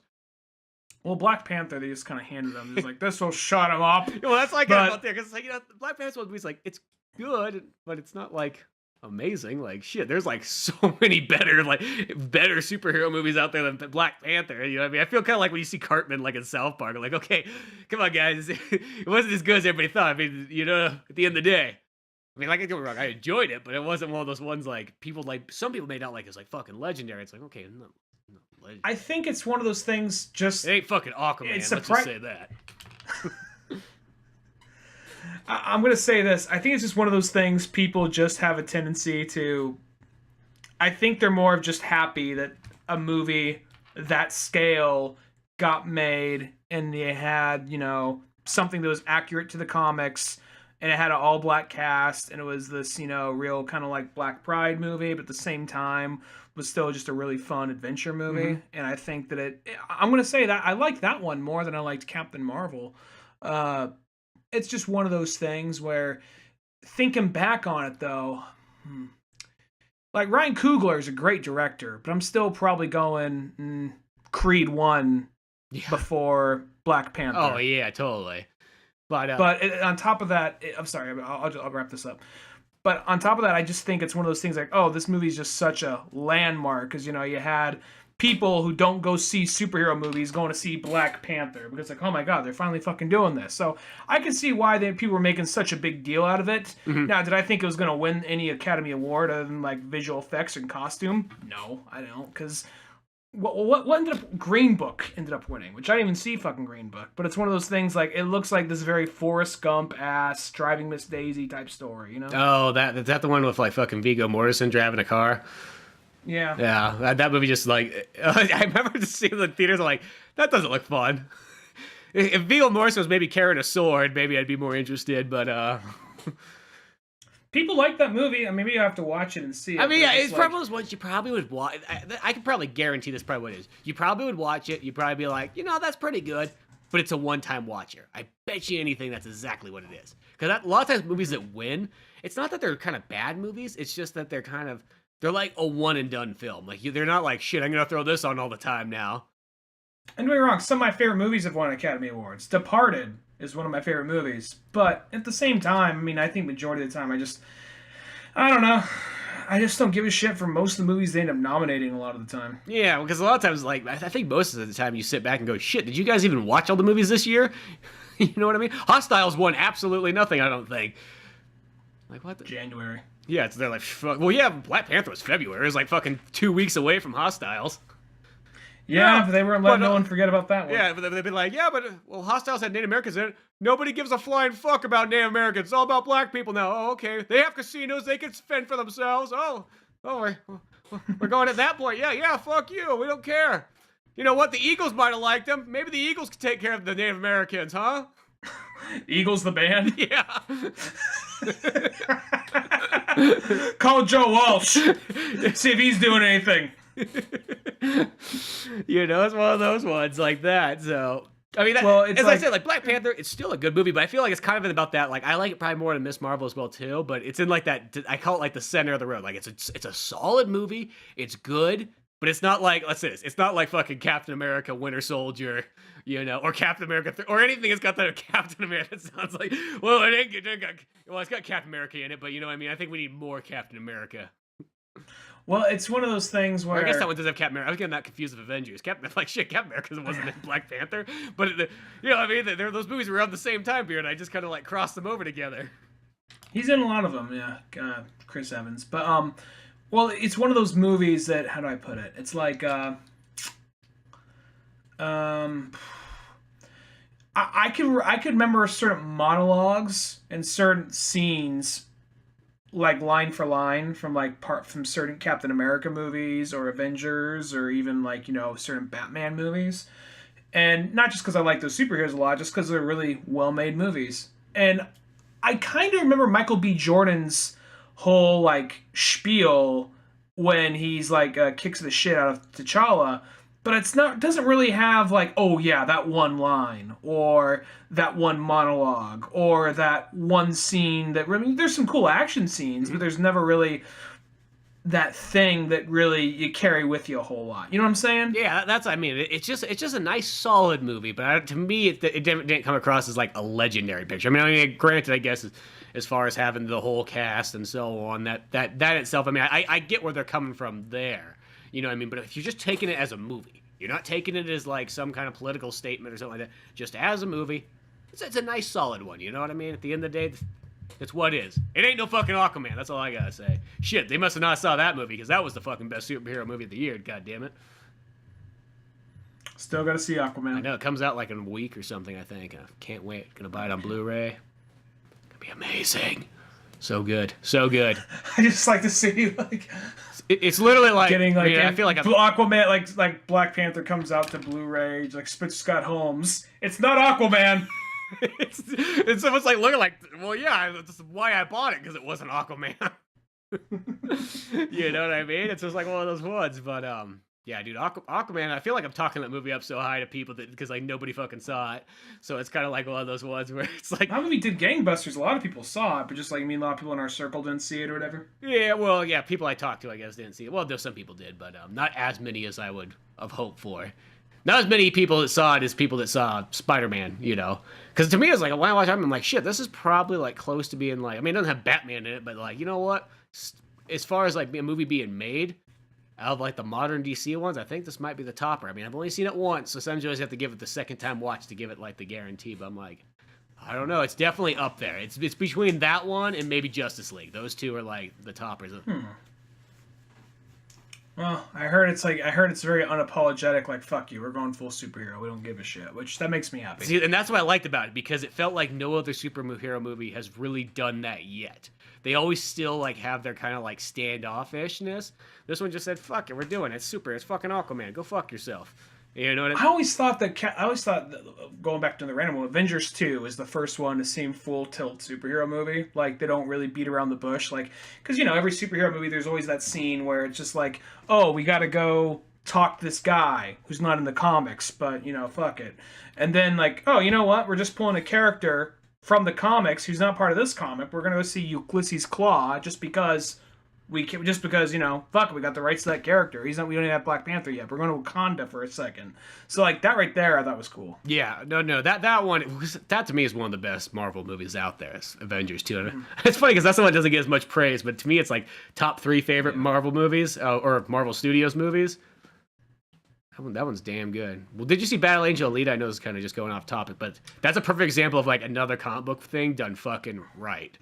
Well, Black Panther, they just kind of handed them. It's like, this will shut him up. Well, that's like out there. Because, like, you know, Black Panther's one movie's like, it's good, but it's not, like, amazing. Like, shit, there's like so many better superhero movies out there than Black Panther. You know what I mean? I feel kind of like when you see Cartman like in South Park, I'm like, okay, come on guys, it wasn't as good as everybody thought. I mean, you know, at the end of the day, I mean, like, don't get me wrong, I enjoyed it, but it wasn't one of those ones like people, like, some people made out like it's like fucking legendary. It's like, okay, no legendary. I think it's one of those things. Just it ain't fucking Aquaman. Let's just say that. I'm going to say this. I think it's just one of those things people just have a tendency to... I think they're more of just happy that a movie that scale got made and they had, you know, something that was accurate to the comics and it had an all-black cast and it was this, you know, real kind of like Black Pride movie, but at the same time was still just a really fun adventure movie. Mm-hmm. And I think that I'm going to say that I like that one more than I liked Captain Marvel. It's just one of those things where, thinking back on it though, like Ryan Coogler is a great director, but I'm still probably going Creed 1 before Black Panther. Oh yeah, totally. But on top of that, I'm sorry, I'll wrap this up. But on top of that, I just think it's one of those things like, oh, this movie is just such a landmark because, you know, you had people who don't go see superhero movies going to see Black Panther because, like, oh my god, they're finally fucking doing this. So I can see why people were making such a big deal out of it. Mm-hmm. Now, did I think it was going to win any Academy Award other than like visual effects and costume? No, I don't, because what ended up Green Book ended up winning, which I didn't even see fucking Green Book. But it's one of those things like it looks like this very Forrest Gump ass Driving Miss Daisy type story, you know? Oh, is that the one with like fucking Viggo Mortensen driving a car? Yeah, that movie just like I remember just seeing the theaters. I'm like, that doesn't look fun. If Viggo Mortensen was maybe carrying a sword, maybe I'd be more interested. But people like that movie. I mean, maybe you have to watch it and see it. I mean, yeah, it's probably one ones you probably would watch. I can probably guarantee this probably what it is. You probably would watch it. You'd probably be like, you know, that's pretty good. But it's a one-time watcher. I bet you anything that's exactly what it is. Because a lot of times movies that win, it's not that they're kind of bad movies. It's just that they're like a one and done film. Like they're not like, shit, I'm gonna throw this on all the time now. And don't get me wrong, some of my favorite movies have won Academy Awards. Departed is one of my favorite movies. But at the same time, I mean, I think majority of the time I don't know. I just don't give a shit for most of the movies they end up nominating a lot of the time. Yeah, because a lot of times, like, I think most of the time you sit back and go, shit, did you guys even watch all the movies this year? You know what I mean? Hostiles won absolutely nothing, I don't think. Like, what the? January. Yeah, they're like, fuck. Well, yeah, Black Panther was February. It was like fucking 2 weeks away from Hostiles. Yeah, but they weren't letting no one forget about that one. Yeah, but they'd be like, yeah, but, well, Hostiles had Native Americans in it. Nobody gives a flying fuck about Native Americans. It's all about black people now. Oh, okay. They have casinos. They can fend for themselves. Oh, we're going at that point. Yeah, fuck you. We don't care. You know what? The Eagles might have liked them. Maybe the Eagles could take care of the Native Americans, huh? Eagles the band? Yeah. Call Joe Walsh. See if he's doing anything. You know, it's one of those ones like that. So, I mean, I said, like, Black Panther, it's still a good movie, but I feel like it's kind of about that. Like, I like it probably more than Miss Marvel as well too. But it's in like that. I call it like the center of the road. Like, it's a solid movie. It's good, but it's not like, let's say this. It's not like fucking Captain America, Winter Soldier, you know, or Captain America, or anything that's got that Captain America. It sounds like, well, it's got Captain America in it, but you know what I mean. I think we need more Captain America. Well, it's one of those things where... I guess that one does have Captain America. I was getting that confused with Avengers. Captain America wasn't in Black Panther. But, you know what I mean? Those movies were around the same time period. I just kind of, like, crossed them over together. He's in a lot of them, yeah. Chris Evans. But, well, it's one of those movies that... How do I put it? It's like, I could remember certain monologues and certain scenes, like line for line from certain Captain America movies or Avengers or even like certain Batman movies, and not just because I like those superheroes a lot, just because they're really well made movies. And I kind of remember Michael B. Jordan's whole like spiel when he's like kicks the shit out of T'Challa, but it doesn't really have like, oh yeah, that one line or that one monologue or that one scene that, I mean, there's some cool action scenes, but there's never really that thing that really you carry with you a whole lot. You know what I'm saying? Yeah, it's just a nice solid movie, but to me it didn't come across as like a legendary picture. I mean, granted, I guess as far as having the whole cast and so on, that itself, I mean, I get where they're coming from there. You know what I mean? But if you're just taking it as a movie, you're not taking it as like some kind of political statement or something like that, just as a movie, it's a nice solid one. You know what I mean? At the end of the day, it's what is. It ain't no fucking Aquaman. That's all I gotta say. Shit, they must have not saw that movie because that was the fucking best superhero movie of the year. God damn it. Still gotta see Aquaman. I know it comes out like in a week or something. I think. I can't wait. Gonna buy it on Blu-ray. Gonna be amazing. So good. So good. I just like to see like. It's literally like getting like I feel like Aquaman, like Black Panther comes out to Blu-ray, like Spencer Scott Holmes. It's not Aquaman. it's almost like looking like, well, yeah, that's why I bought it, because it wasn't Aquaman. You know what I mean? It's just like one of those ones. But yeah, dude, Aquaman. I feel like I'm talking that movie up so high to people that because like nobody fucking saw it. So it's kind of like one of those ones where it's like that movie did gangbusters. A lot of people saw it, but just like a lot of people in our circle didn't see it or whatever. Yeah, well, yeah, people I talked to, I guess, didn't see it. Well, some people did, but not as many as I would have hoped for. Not as many people that saw it as people that saw Spider-Man, you know. Because to me, it's like, when I watch it, I'm like, shit, this is probably like close to being like, I mean, it doesn't have Batman in it, but like, you know what? As far as like a movie being made, out of like the modern DC ones, I think this might be the topper. I mean, I've only seen it once, so sometimes you always have to give it the second time watch to give it like the guarantee. But I'm like, I don't know. It's definitely up there. It's between that one and maybe Justice League. Those two are like the toppers. Well, I heard it's very unapologetic. Like, fuck you, we're going full superhero. We don't give a shit. Which that makes me happy. See, and that's what I liked about it, because it felt like no other superhero movie has really done that yet. They always still like have their kind of like standoffishness. This one just said, "Fuck it, we're doing it. It's super. It's fucking Aquaman. Go fuck yourself." You know what I mean? I always thought that going back to the random one, Avengers 2 is the first one to seem full tilt superhero movie. Like they don't really beat around the bush. Like because every superhero movie there's always that scene where it's just like, oh, we got to go talk to this guy who's not in the comics, but fuck it. And then like, oh, you know what? We're just pulling a character from the comics who's not part of this comic. We're gonna go see Ulysses Claw just because fuck it, we got the rights to that character. We don't even have Black Panther yet. We're going to Wakanda for a second. So like that right there, I thought was cool. Yeah, no, that one, that to me is one of the best Marvel movies out there. It's Avengers 2. Mm-hmm. It's funny because that's the one that doesn't get as much praise, but to me it's like top 3 favorite Marvel movies or Marvel Studios movies. That one's damn good. Well, did you see Battle Angel Alita? I know this is kind of just going off topic, but that's a perfect example of like another comic book thing done fucking right.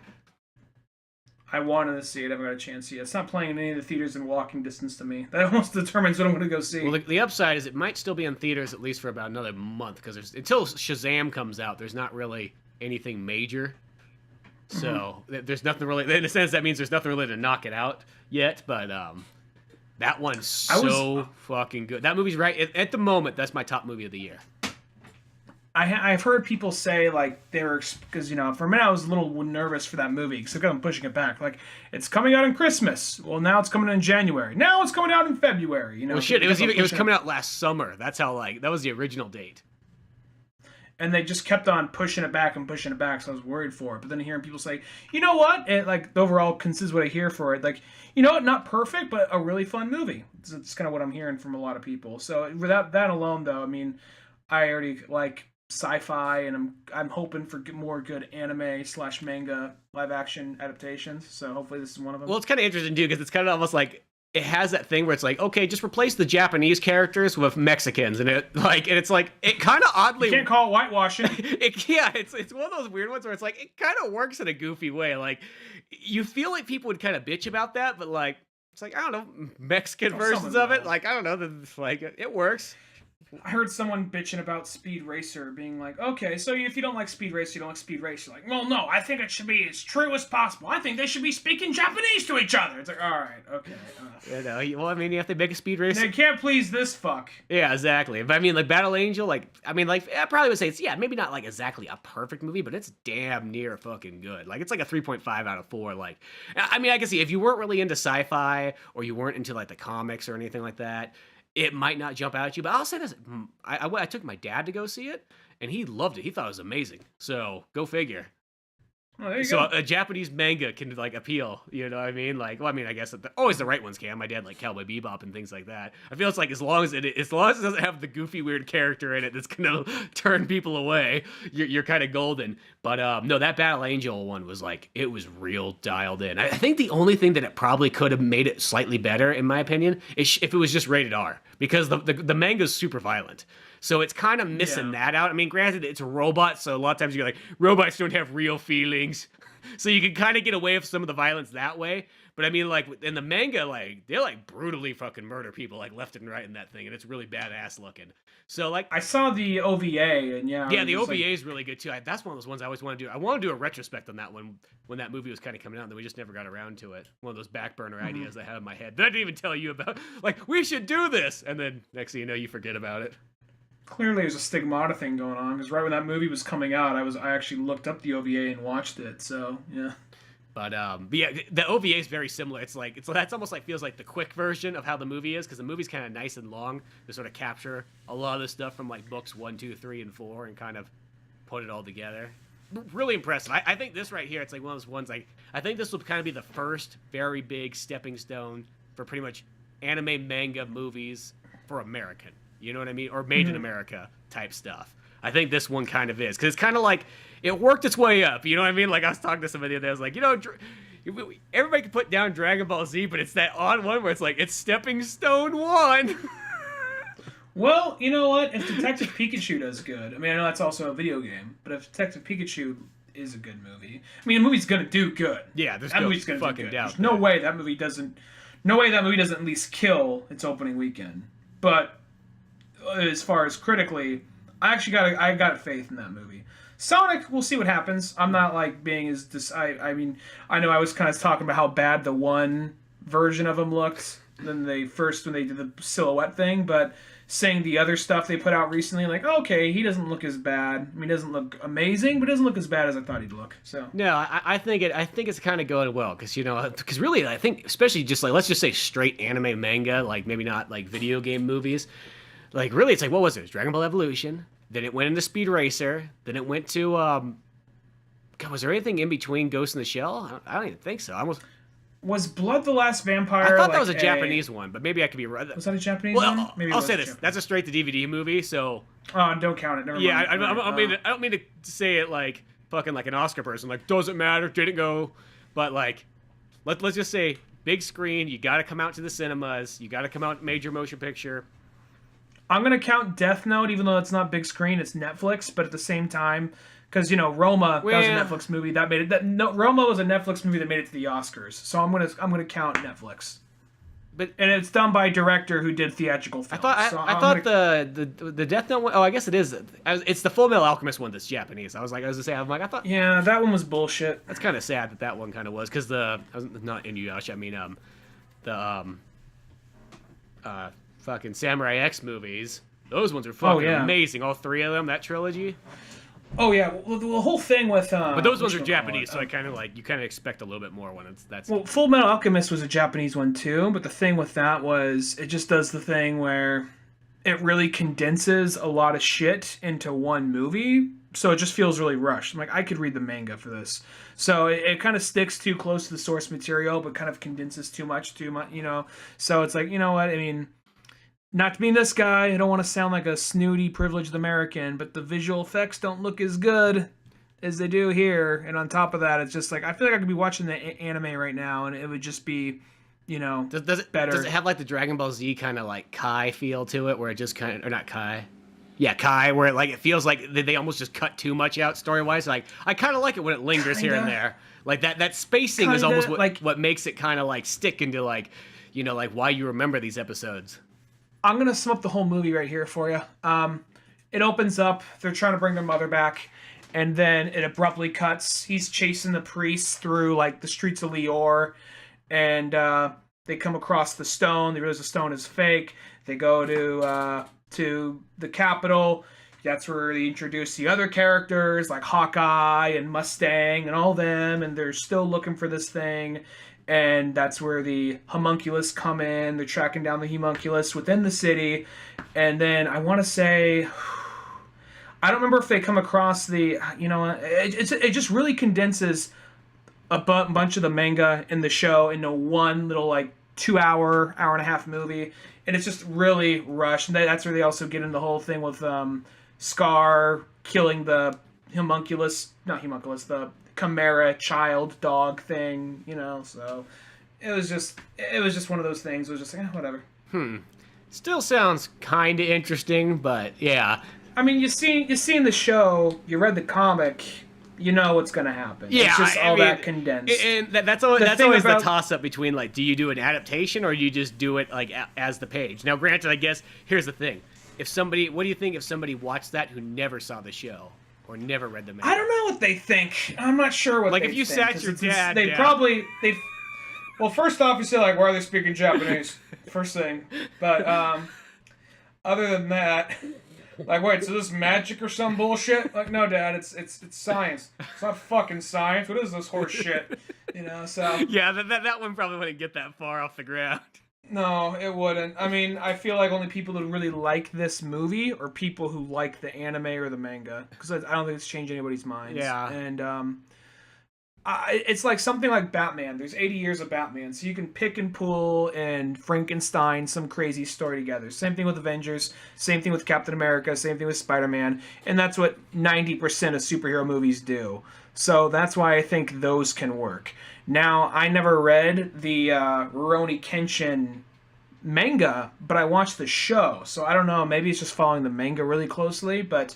I wanted to see it. I haven't got a chance yet. It's not playing in any of the theaters in walking distance to me. That almost determines what I'm going to go see. Well, the upside is it might still be in theaters at least for about another month, because until Shazam comes out, there's not really anything major. So there's nothing really, in a sense, that means there's nothing really to knock it out yet. But that one's so fucking good. That movie's right at the moment. That's my top movie of the year. I've heard people say like they were, because for a minute I was a little nervous for that movie because I'm pushing it back. Like it's coming out in Christmas. Well, now it's coming in January. Now it's coming out in February. Well, shit, it was coming out last summer. That's how that was the original date. And they just kept on pushing it back and pushing it back, so I was worried for it. But then hearing people say, you know what? It, like the overall consensus what I hear for it, like not perfect, but a really fun movie. It's kind of what I'm hearing from a lot of people. So without that alone, though, I mean, I already like sci-fi, and I'm hoping for more good anime/manga live action adaptations. So hopefully this is one of them. Well, it's kind of interesting too because it's kind of almost like it has that thing where it's like, okay, just replace the Japanese characters with Mexicans, and it kind of oddly, you can't call it whitewashing. It's one of those weird ones where it's like it kind of works in a goofy way. Like you feel like people would kind of bitch about that, but like it's like I don't know, Mexican versions of it. Like I don't know, like it works. I heard someone bitching about Speed Racer being like, okay, so if you don't like Speed Racer, you don't like Speed Racer. Like, well, no, I think it should be as true as possible. I think they should be speaking Japanese to each other. It's like, all right, okay. Well, I mean, you have to make a Speed Racer. They can't please this fuck. Yeah, exactly. But I mean, like Battle Angel, I probably would say it's maybe not like exactly a perfect movie, but it's damn near fucking good. Like it's like a 3.5 out of 4. Like, I mean, I can see if you weren't really into sci-fi or you weren't into like the comics or anything like that, it might not jump out at you. But I'll say this: I took my dad to go see it, and he loved it. He thought it was amazing. So go figure. Oh, there you go. A Japanese manga can like appeal, you know what I mean? Like, well, I mean, I guess always the right ones can. My dad like Cowboy Bebop and things like that. I feel it's like as long as it doesn't have the goofy weird character in it that's gonna turn people away, you're kind of golden. But no, that Battle Angel one was like it was real dialed in. I think the only thing that it probably could have made it slightly better, in my opinion, is if it was just rated R, because the manga's super violent. So it's kind of missing that out. I mean, granted, it's a robot, so a lot of times you're like, robots don't have real feelings. So you can kind of get away with some of the violence that way. But I mean, like, in the manga, like, they like brutally fucking murder people, like, left and right in that thing. And it's really badass looking. So, like, I saw the OVA, and yeah, the OVA is really good, too. That's one of those ones I always want to do. I want to do a retrospect on that one when that movie was kind of coming out, and then we just never got around to it. One of those back burner ideas I had in my head that I didn't even tell you about. Like, we should do this! And then, next thing you know, you forget about it. Clearly, there's a stigmata thing going on, because right when that movie was coming out, I actually looked up the OVA and watched it. So yeah. But yeah, the OVA is very similar. It's that's almost like feels like the quick version of how the movie is, because the movie's kind of nice and long to sort of capture a lot of the stuff from like books 1, 2, 3, and 4 and kind of put it all together. Really impressive. I think this right here, it's like one of those ones. Like I think this will kind of be the first very big stepping stone for pretty much anime, manga, movies for American. You know what I mean? Or made in America type stuff. I think this one kind of is. Because it's kind of like, it worked its way up. You know what I mean? Like, I was talking to somebody the other day. I was like, you know, everybody can put down Dragon Ball Z, but it's that odd one where it's like, it's Stepping Stone 1. Well, you know what? If Detective Pikachu does good, I mean, I know that's also a video game, but if Detective Pikachu is a good movie, I mean, the movie's going to do good. Yeah, there's that no movie's gonna fucking do good. doubt. There's no way that movie doesn't at least kill its opening weekend. But as far as critically, I got faith in that movie. Sonic, we'll see what happens. I'm not like being as I mean, I know I was kind of talking about how bad the one version of him looked when they did the silhouette thing, but saying the other stuff they put out recently, like, okay, he doesn't look as bad. I mean, he doesn't look amazing, but doesn't look as bad as I thought he'd look. So no, I think it's kind of going well, because really I think, especially just like, let's just say straight anime manga, like maybe not like video game movies. Like, really, it's like, what was it? It was Dragon Ball Evolution. Then it went into Speed Racer. Then it went to, God, was there anything in between Ghost in the Shell? I don't even think so. Was Blood the Last Vampire? I thought that was a Japanese one, but maybe I could be right. Was that a Japanese one? Maybe I'll say this. That's a straight-to-DVD movie, so... Oh, don't count it. Never mind. Yeah, I don't mean to say it like fucking like an Oscar person. Like, doesn't matter, didn't go. But, like, let's just say, big screen, you got to come out to the cinemas. You got to come out major motion picture. I'm going to count Death Note, even though it's not big screen, it's Netflix, but at the same time, because, you know, Roma, that was a Netflix movie that made it. Roma was a Netflix movie that made it to the Oscars, so I'm gonna count Netflix. And it's done by a director who did theatrical films. I thought the Death Note one, I guess it is. It's the Full Metal Alchemist one that's Japanese. I thought. Yeah, that one was bullshit. That's kind of sad that one kind of was, because not Inuyasha, I mean, fucking Samurai X movies. Those ones are fucking amazing. All three of them, that trilogy. Oh yeah, well, the whole thing with. But those ones are Japanese, so I kind of like you kind of expect a little bit more when that's. Well, Full Metal Alchemist was a Japanese one too, but the thing with that was it just does the thing where it really condenses a lot of shit into one movie, so it just feels really rushed. I'm like, I could read the manga for this. So it kind of sticks too close to the source material, but kind of condenses too much, you know. So it's like, you know what, I mean. Not to be this guy, I don't want to sound like a snooty, privileged American, but the visual effects don't look as good as they do here. And on top of that, it's just like, I feel like I could be watching the anime right now, and it would just be, you know, better. Does it have like the Dragon Ball Z kind of like Kai feel to it, where it just kind of, or not Kai? Yeah, Kai, where it feels like they almost just cut too much out story-wise. Like, I kind of like it when it lingers here and there. Like, that spacing is almost what makes it kind of like stick into like, you know, like why you remember these episodes. I'm gonna sum up the whole movie right here for you. It opens up. They're trying to bring their mother back, and then it abruptly cuts. He's chasing the priest through like the streets of Lior, and they come across the stone. They realize the stone is fake. They go to the capital. That's where they introduce the other characters like Hawkeye and Mustang and all them, and they're still looking for this thing. And that's where the homunculus come in. They're tracking down the homunculus within the city. And then I want to say, I don't remember if they come across the, it just really condenses a bunch of the manga in the show into one little like 2 hour and a half movie. And it's just really rushed. And that's where they also get in the whole thing with Scar killing the the Chimera child dog thing, so it was just one of those things. It was just like, whatever. Still sounds kind of interesting, but yeah. I mean, you seen the show, you read the comic, you know what's gonna happen. Yeah, it's just that condensed. And that's always the toss-up between, like, do you do an adaptation or do you just do it, like, as the page? Now, granted, I guess, here's the thing. What do you think if somebody watched that who never saw the show or never read the manga? I don't know what they think. I'm not sure what they think. Like, if you sat your dad Well, first off, you say, like, why are they speaking Japanese? First thing. But, other than that, like, wait, so this is magic or some bullshit? Like, no, Dad, it's science. It's not fucking science. What is this horse shit? So... Yeah, that one probably wouldn't get that far off the ground. No, it wouldn't. I mean, I feel like only people who really like this movie are people who like the anime or the manga. Because I don't think it's changed anybody's minds. Yeah. And, it's like something like Batman. There's 80 years of Batman, so you can pick and pull and Frankenstein some crazy story together. Same thing with Avengers, same thing with Captain America, same thing with Spider-Man, and that's what 90% of superhero movies do. So that's why I think those can work. Now, I never read the Rurouni Kenshin manga, but I watched the show, so I don't know, maybe it's just following the manga really closely, but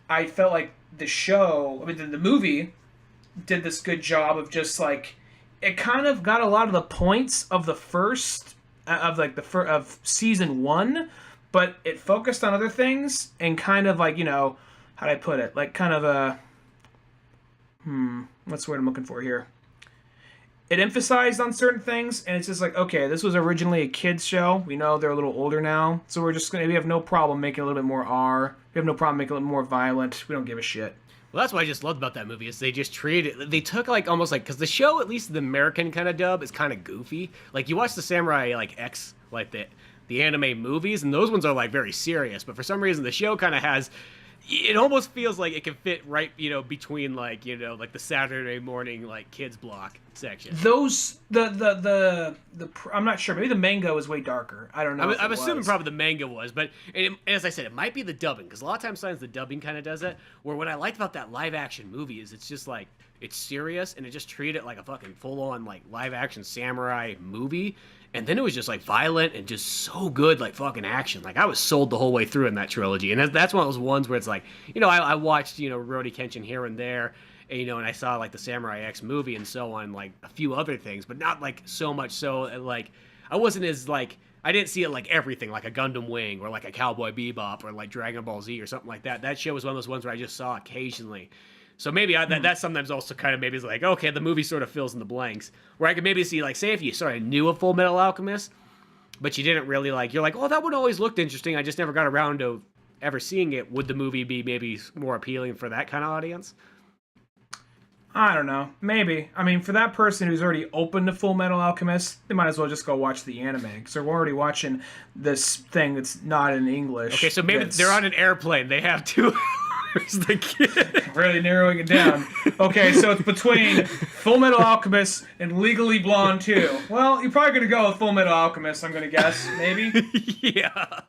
I felt like the movie did this good job of just like, it kind of got a lot of the points of the first of season 1, but it focused on other things and kind of like, how do I put it, like kind of a what's the word I'm looking for here, it emphasized on certain things, and it's just like, okay, this was originally a kids show, we know they're a little older now, so we have no problem making it a little bit more we have no problem making it a little more violent, we don't give a shit. Well, that's what I just loved about that movie, is they just they took, like, almost like, because the show, at least the American kind of dub, is kind of goofy. Like, you watch the Samurai, like, X, like, the anime movies, and those ones are, like, very serious, but for some reason the show kind of has, it almost feels like it can fit right, between, like, like the Saturday morning, like, kids block section. Those, I'm not sure, maybe the manga was way darker. I don't know. I'm assuming probably the manga was, but as I said, it might be the dubbing, because a lot of times sometimes the dubbing kind of does that, where what I liked about that live action movie is it's just like, it's serious, and it just treated it like a fucking full-on, like, live action samurai movie. And then it was just, like, violent and just so good, like, fucking action. Like, I was sold the whole way through in that trilogy. And that's one of those ones where it's like, I watched, Rurouni Kenshin here and there, and, and I saw, like, the Samurai X movie and so on, like, a few other things, but not, like, so much so, like, I wasn't as, like, I didn't see it like everything, like a Gundam Wing or like a Cowboy Bebop or like Dragon Ball Z or something like that. That show was one of those ones where I just saw occasionally. So maybe that sometimes also kind of maybe is like, okay, the movie sort of fills in the blanks. Where I could maybe see, like, say if you sort of knew a Full Metal Alchemist, but you didn't really like, you're like, oh, that one always looked interesting, I just never got around to ever seeing it. Would the movie be maybe more appealing for that kind of audience? I don't know. Maybe. I mean, for that person who's already open to Full Metal Alchemist, they might as well just go watch the anime, because they're already watching this thing that's not in English. Okay, so maybe they're on an airplane. They have 2 hours. The kid. Really narrowing it down. Okay, so it's between Full Metal Alchemist and Legally Blonde 2. Well, you're probably going to go with Full Metal Alchemist, I'm going to guess. Maybe? Yeah.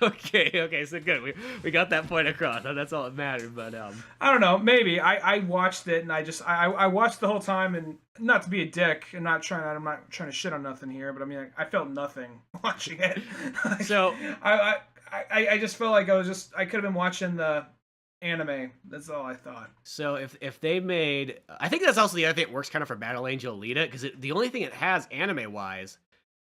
Okay, so good. We got that point across. That's all that mattered, but... I don't know, maybe. I watched it, and I watched the whole time, and not to be a dick, and I'm not trying to shit on nothing here, but I mean, I felt nothing watching it. So... I just felt like I could have been watching the anime. That's all I thought. So if they made, I think that's also the other thing that works kind of for Battle Angel Alita, because the only thing it has anime wise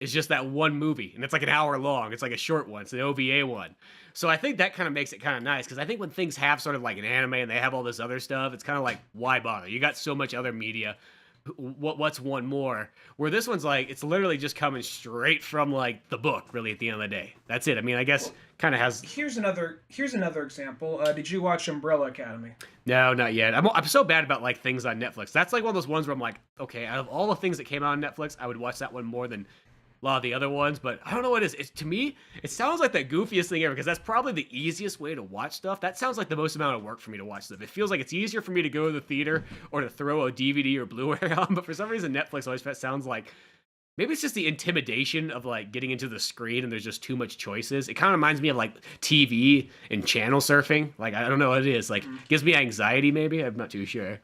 is just that one movie, and it's like an hour long. It's like a short one. It's an OVA one. So I think that kind of makes it kind of nice, because I think when things have sort of like an anime and they have all this other stuff, it's kind of like, why bother? You got so much other media. What's one more? Where this one's like, it's literally just coming straight from like the book, really, at the end of the day. That's it. I mean, I guess kind of has. Here's another example. Did you watch Umbrella Academy? No, not yet. I'm so bad about like things on Netflix. That's like one of those ones where I'm like, okay, out of all the things that came out on Netflix, I would watch that one more than a lot of the other ones. But I don't know what it is. It's, to me, it sounds like the goofiest thing ever, because that's probably the easiest way to watch stuff. That sounds like the most amount of work for me to watch stuff. It feels like it's easier for me to go to the theater or to throw a DVD or Blu-ray on. But for some reason, Netflix always sounds like, maybe it's just the intimidation of like getting into the screen and there's just too much choices. It kind of reminds me of like TV and channel surfing. Like, I don't know what it is. Like, gives me anxiety, maybe. I'm not too sure.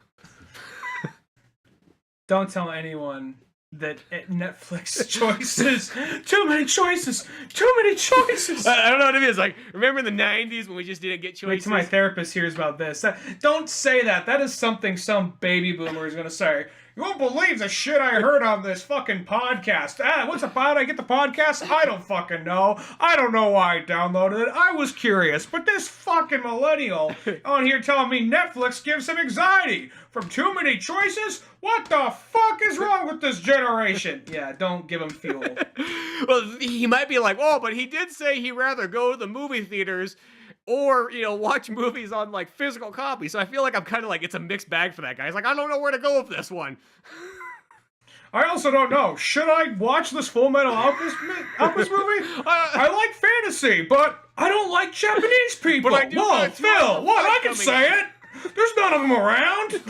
Don't tell anyone that Netflix choices, too many choices. I don't know what it is. Like, remember in the 90s when we just didn't get choices? Wait till my therapist hears about this. Don't say that. That is something some baby boomer is going to say. You won't believe the shit I heard on this fucking podcast. What's it about? I get the podcast? I don't fucking know. I don't know why I downloaded it. I was curious. But this fucking millennial on here telling me Netflix gives him anxiety from too many choices? What the fuck is wrong with this generation? Yeah, don't give him fuel. Well, he might be like, oh, but he did say he'd rather go to the movie theaters or, you know, watch movies on, like, physical copies. So I feel like I'm kind of like, it's a mixed bag for that guy. He's like, I don't know where to go with this one. I also don't know. Should I watch this Full Metal Alchemist movie? I like fantasy, but I don't like Japanese people. But I do. Whoa, Phil, what? I can say it. There's none of them around.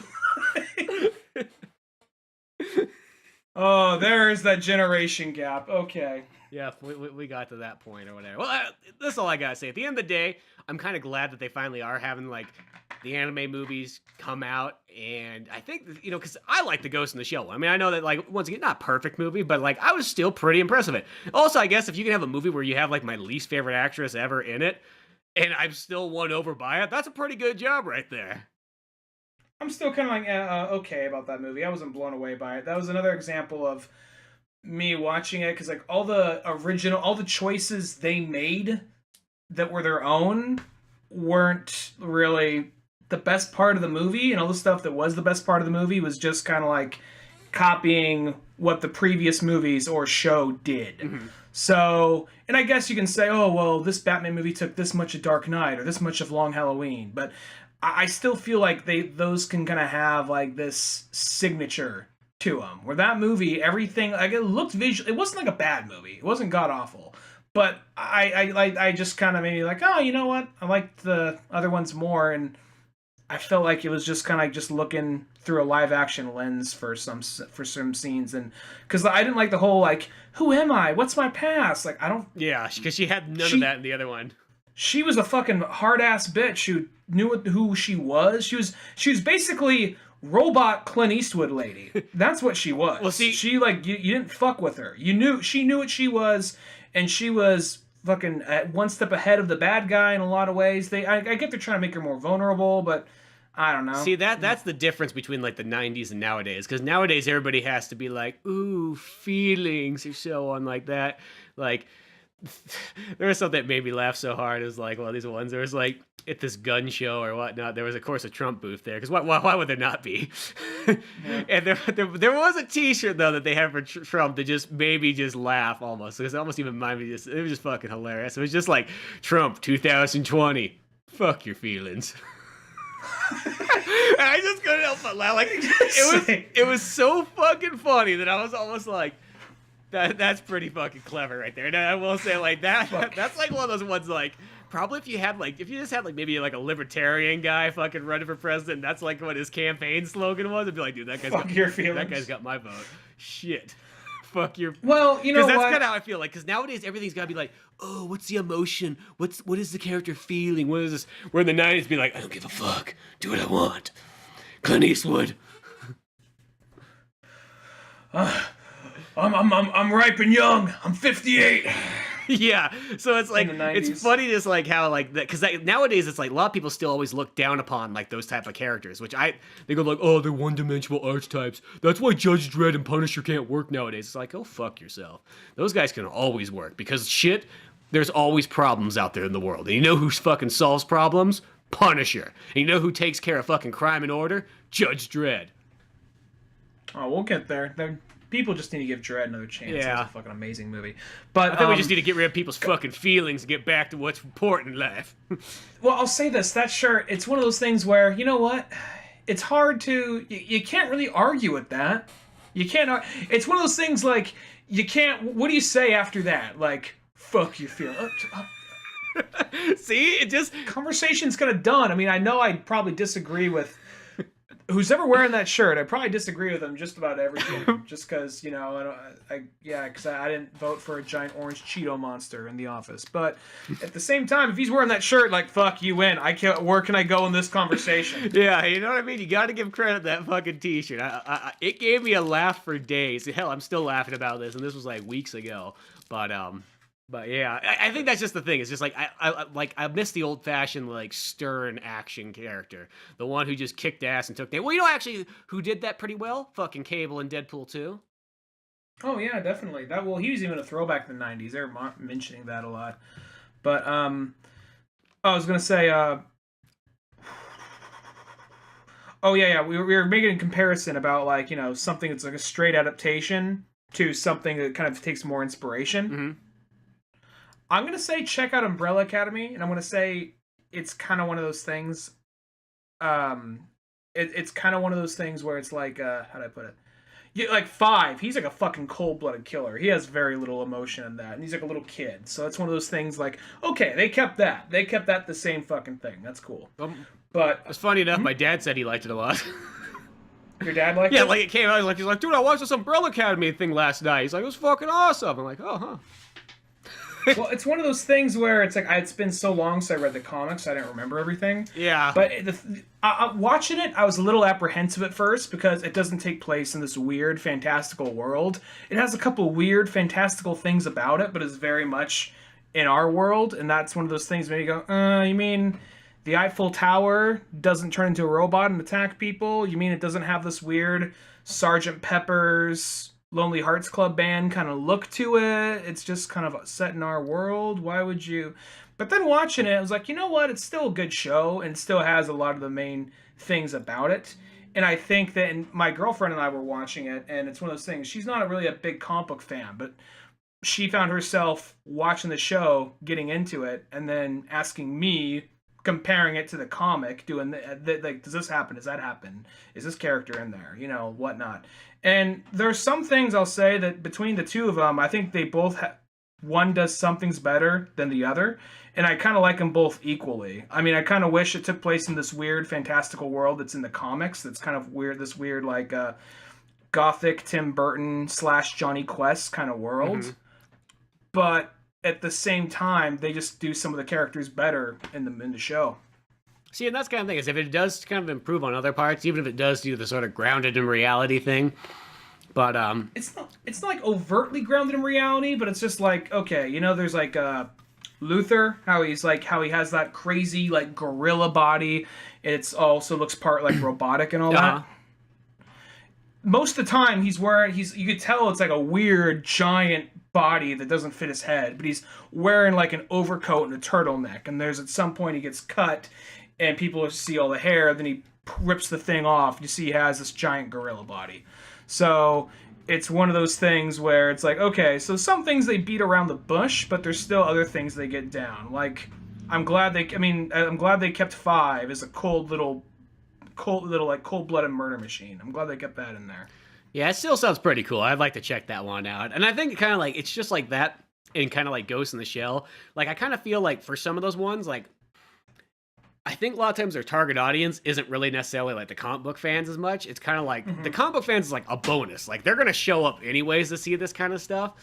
Oh, there is that generation gap. Okay. Yeah, we got to that point or whatever. Well, that's all I gotta say. At the end of the day, I'm kind of glad that they finally are having, like, the anime movies come out. And I think, you know, because I like the Ghost in the Shell one. I mean, I know that, like, once again, not perfect movie, but, like, I was still pretty impressed with it. Also, I guess if you can have a movie where you have, like, my least favorite actress ever in it, and I'm still won over by it, that's a pretty good job right there. I'm still kind of like, okay about that movie. I wasn't blown away by it. That was another example of me watching it, because like all the choices they made that were their own weren't really the best part of the movie, and all the stuff that was the best part of the movie was just kind of like copying what the previous movies or show did. Mm-hmm. So, and I guess you can say, oh, well, this Batman movie took this much of Dark Knight or this much of Long Halloween, but I still feel like those can kind of have like this signature to them, where that movie, everything, like, it looked visual. It wasn't like a bad movie. It wasn't god awful, but I just kind of maybe like, oh, you know what? I liked the other ones more, and I felt like it was just kind of like just looking through a live action lens for some scenes, and because I didn't like the whole like, who am I? What's my past? Like, I don't. Yeah, because she had none of that in the other one. She was a fucking hard ass bitch who knew who she was. She was basically robot Clint Eastwood lady. That's what she was. Well, see, she like you didn't fuck with her. She knew what she was, and she was fucking at one step ahead of the bad guy in a lot of ways. I get they're trying to make her more vulnerable, but I don't know. See, that's the difference between like the 90s and nowadays, because nowadays everybody has to be like, ooh, feelings or so on like that. Like, there was something that made me laugh so hard. It was like one of these ones. There was like at this gun show or whatnot. There was of course a Trump booth there, because why would there not be? Yeah. And there was a T-shirt though that they had for Trump that just made me just laugh almost, because it almost even reminded me. It was just fucking hilarious. It was just like, Trump 2020, fuck your feelings. And I just couldn't help but laugh. Like, it was so fucking funny that I was almost like, that's pretty fucking clever right there. And I will say, like, that's like one of those ones, like, probably if you just had like maybe like a libertarian guy fucking running for president, that's like what his campaign slogan was, it'd be like, dude, that guy's got my vote. Shit. Fuck your. Well, you know, because that's kind of how I feel. Like, because nowadays everything's got to be like, oh, what's the emotion? What is the character feeling? What is this? Where in the 90s, be like, I don't give a fuck. Do what I want. Clint Eastwood. I'm ripe and young. I'm 58. Yeah, so it's like In the 90s. it's funny just like how like that because nowadays it's like a lot of people still always look down upon like those type of characters, which they go like, oh, they're one-dimensional archetypes. That's why Judge Dredd and Punisher can't work nowadays. It's like, oh, fuck yourself. Those guys can always work because shit, there's always problems out there in the world, and you know who fucking solves problems? Punisher. And you know who takes care of fucking crime and order? Judge Dredd. Oh, we'll get there. People just need to give Dredd another chance. Yeah. It's a fucking amazing movie. But I think we just need to get rid of people's fucking feelings and get back to what's important in life. Well, I'll say this. That shirt, it's one of those things where, you know what? It's hard to... You can't really argue with that. You can't... It's one of those things like, you can't... What do you say after that? Like, fuck your feelings. See? It just... Conversation's kind of done. I mean, I know I'd probably disagree with... Who's ever wearing that shirt? I probably disagree with him just about everything. Just because, you know, I didn't vote for a giant orange Cheeto monster in the office. But at the same time, if he's wearing that shirt, like, fuck, you win. Where can I go in this conversation? Yeah, you know what I mean? You got to give credit to that fucking t-shirt. It gave me a laugh for days. Hell, I'm still laughing about this, and this was like weeks ago. But yeah, I think that's just the thing. It's just like I miss the old-fashioned like stern action character, the one who just kicked ass and took names. Well, you know actually who did that pretty well? Fucking Cable in Deadpool 2. Oh yeah, definitely. He was even a throwback in the '90s. They were mentioning that a lot. But I was gonna say. Oh yeah. We were making a comparison about like, you know, something that's like a straight adaptation to something that kind of takes more inspiration. Mm-hmm. I'm going to say check out Umbrella Academy, and I'm going to say it's kind of one of those things. It's kind of one of those things where it's like, how do I put it? Yeah, like 5, he's like a fucking cold-blooded killer. He has very little emotion in that, and he's like a little kid. So it's one of those things like, okay, they kept that. They kept that the same fucking thing. That's cool. But it's funny enough, my dad said he liked it a lot. Your dad liked it? Yeah, like it came out, he's like, dude, I watched this Umbrella Academy thing last night. He's like, it was fucking awesome. I'm like, oh, huh. Well, it's one of those things where it's like it's been so long since I read the comics, I didn't remember everything. Yeah. But watching it, I was a little apprehensive at first because it doesn't take place in this weird, fantastical world. It has a couple weird, fantastical things about it, but it's very much in our world, and that's one of those things where you go, you mean the Eiffel Tower doesn't turn into a robot and attack people? You mean it doesn't have this weird Sgt. Pepper's Lonely Hearts Club Band kind of look to it? It's just kind of set in our world. Why would you? But then watching it, I was like, you know what? It's still a good show and still has a lot of the main things about it. And I think that, and my girlfriend and I were watching it, and it's one of those things, she's not really a big comic book fan, but she found herself watching the show, getting into it, and then asking me, comparing it to the comic, doing like, does this happen? Does that happen? Is this character in there? You know, whatnot. And there's some things I'll say that between the two of them, I think they both one does some things better than the other, and I kind of like them both equally. I mean, I kind of wish it took place in this weird, fantastical world that's in the comics. That's kind of weird. This weird, like, gothic Tim Burton / Johnny Quest kind of world. Mm-hmm. But at the same time, they just do some of the characters better in the show. See, and that's kind of thing is if it does kind of improve on other parts, even if it does do the sort of grounded in reality thing, but it's not like overtly grounded in reality, but it's just like, okay, you know, there's like Luther, how he has that crazy like gorilla body. It's also looks part like robotic and all that. Most of the time, you could tell it's like a weird giant body that doesn't fit his head, but he's wearing like an overcoat and a turtleneck, and there's at some point he gets cut and people see all the hair, then he rips the thing off. You see he has this giant gorilla body. So it's one of those things where it's like, okay, so some things they beat around the bush, but there's still other things they get down. Like, I'm glad they kept 5 as a cold-blooded murder machine. I'm glad they kept that in there. Yeah, it still sounds pretty cool. I'd like to check that one out. And I think kind of like, it's just like that in kind of like Ghost in the Shell. Like, I kind of feel like for some of those ones, like, I think a lot of times their target audience isn't really necessarily like the comic book fans as much. It's kind of like the comic book fans is like a bonus. Like they're going to show up anyways to see this kind of stuff.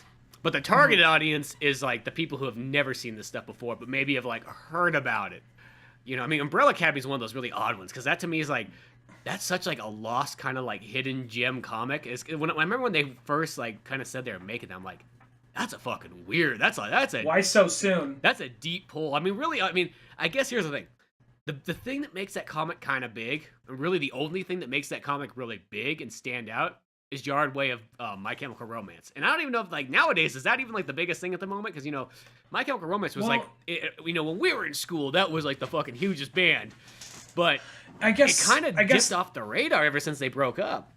But the targeted audience is like the people who have never seen this stuff before, but maybe have like heard about it. You know, I mean, Umbrella Academy is one of those really odd ones because that to me is like, that's such like a lost kind of like hidden gem comic. I remember when they first like kind of said they were making them, I'm like, That's a fucking weird. That's a Why so soon? That's a deep pull. I mean, really. I mean, I guess here's the thing. The thing that makes that comic kind of big, and really the only thing that makes that comic really big and stand out, is Gerard Way of My Chemical Romance. And I don't even know if, like, nowadays, is that even, like, the biggest thing at the moment? Because, you know, My Chemical Romance was, you know, when we were in school, that was, like, the fucking hugest band. But I guess it kind of dipped off the radar ever since they broke up.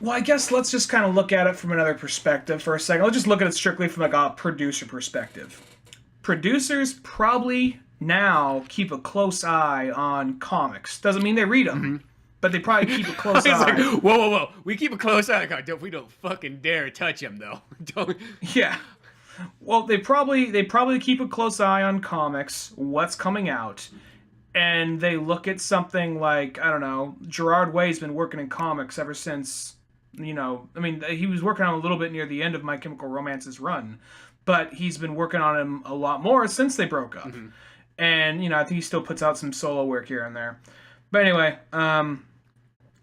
Well, I guess let's just kind of look at it from another perspective for a second. Let's just look at it strictly from, like, a producer perspective. Producers probably now keep a close eye on comics. Doesn't mean they read them. Mm-hmm. But they probably keep a close eye. Like, whoa. We keep a close eye. We don't fucking dare touch him, though. Don't. Yeah. Well, they probably keep a close eye on comics, what's coming out, and they look at something like, I don't know, Gerard Way's been working in comics ever since, you know, I mean, he was working on a little bit near the end of My Chemical Romance's run, but he's been working on him a lot more since they broke up. Mm-hmm. And, you know, I think he still puts out some solo work here and there. But anyway,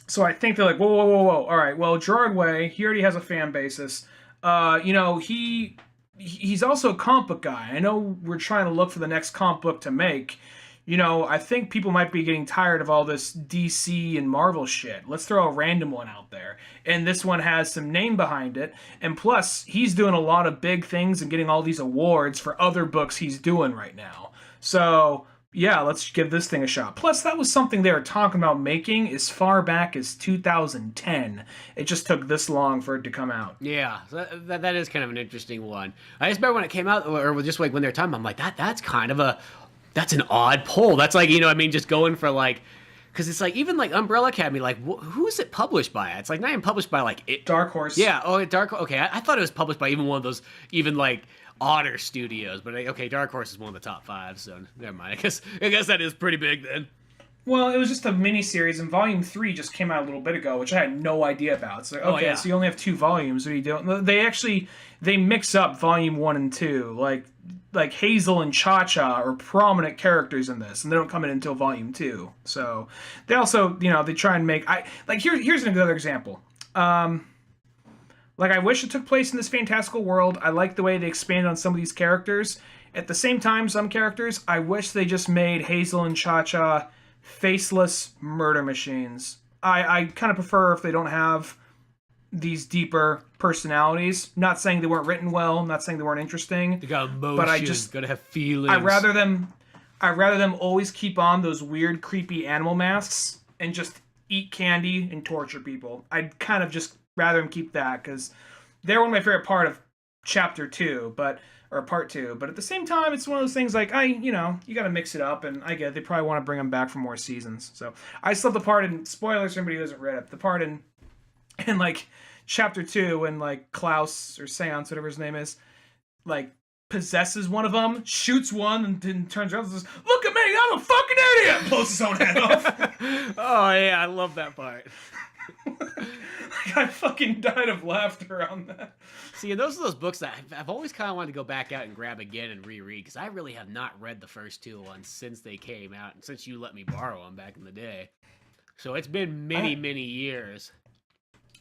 so I think they're like, whoa. All right, well, Gerard Way, he already has a fan basis. You know, he's also a comic book guy. I know we're trying to look for the next comic book to make. You know, I think people might be getting tired of all this DC and Marvel shit. Let's throw a random one out there. And this one has some name behind it. And plus, he's doing a lot of big things and getting all these awards for other books he's doing right now. So, yeah, let's give this thing a shot. Plus, that was something they were talking about making as far back as 2010. It just took this long for it to come out. Yeah, that is kind of an interesting one. I just remember when it came out, or just like when they were talking, I'm like, that's kind of that's an odd pull. That's like, you know, I mean, just going for like, because it's like, even like Umbrella Academy, like, who's it published by? It's like not even published by like Dark Horse. Yeah, Dark Horse. Okay, I thought it was published by even one of those, even like odder studios, but okay, Dark Horse is one of the top 5, so never mind. I guess that is pretty big then. Well, it was just a mini-series, and Volume 3 just came out a little bit ago, which I had no idea about. So, okay, so you only have 2 volumes. What are you doing? They mix up Volume 1 and 2. Like Hazel and Cha-Cha are prominent characters in this, and they don't come in until Volume 2. So, they also, you know, they try and make... Here's another example. Like, I wish it took place in this fantastical world. I like the way they expanded on some of these characters. At the same time, some characters, I wish they just made Hazel and Cha-Cha faceless murder machines. I kind of prefer if they don't have these deeper personalities. Not saying they weren't written well, not saying they weren't interesting. They got emotions, but I just gotta have feelings. I'd rather them always keep on those weird, creepy animal masks and just eat candy and torture people. I'd kind of just rather them keep that, because they're one of my favorite part of Chapter 2, or Part 2. But at the same time, it's one of those things like, you gotta mix it up, and I get it, they probably want to bring them back for more seasons. So I still love the part in, spoilers for anybody who hasn't read it, the part in like Chapter 2 when like Klaus or Seance, whatever his name is, like possesses one of them, shoots one, and then turns around and says, "Look at me, I'm a fucking idiot!" Blows his own head off. Oh yeah, I love that part. I fucking died of laughter on that. See, those are those books that I've always kind of wanted to go back out and grab again and reread, because I really have not read the first 2 ones since they came out, and since you let me borrow them back in the day. So it's been many years.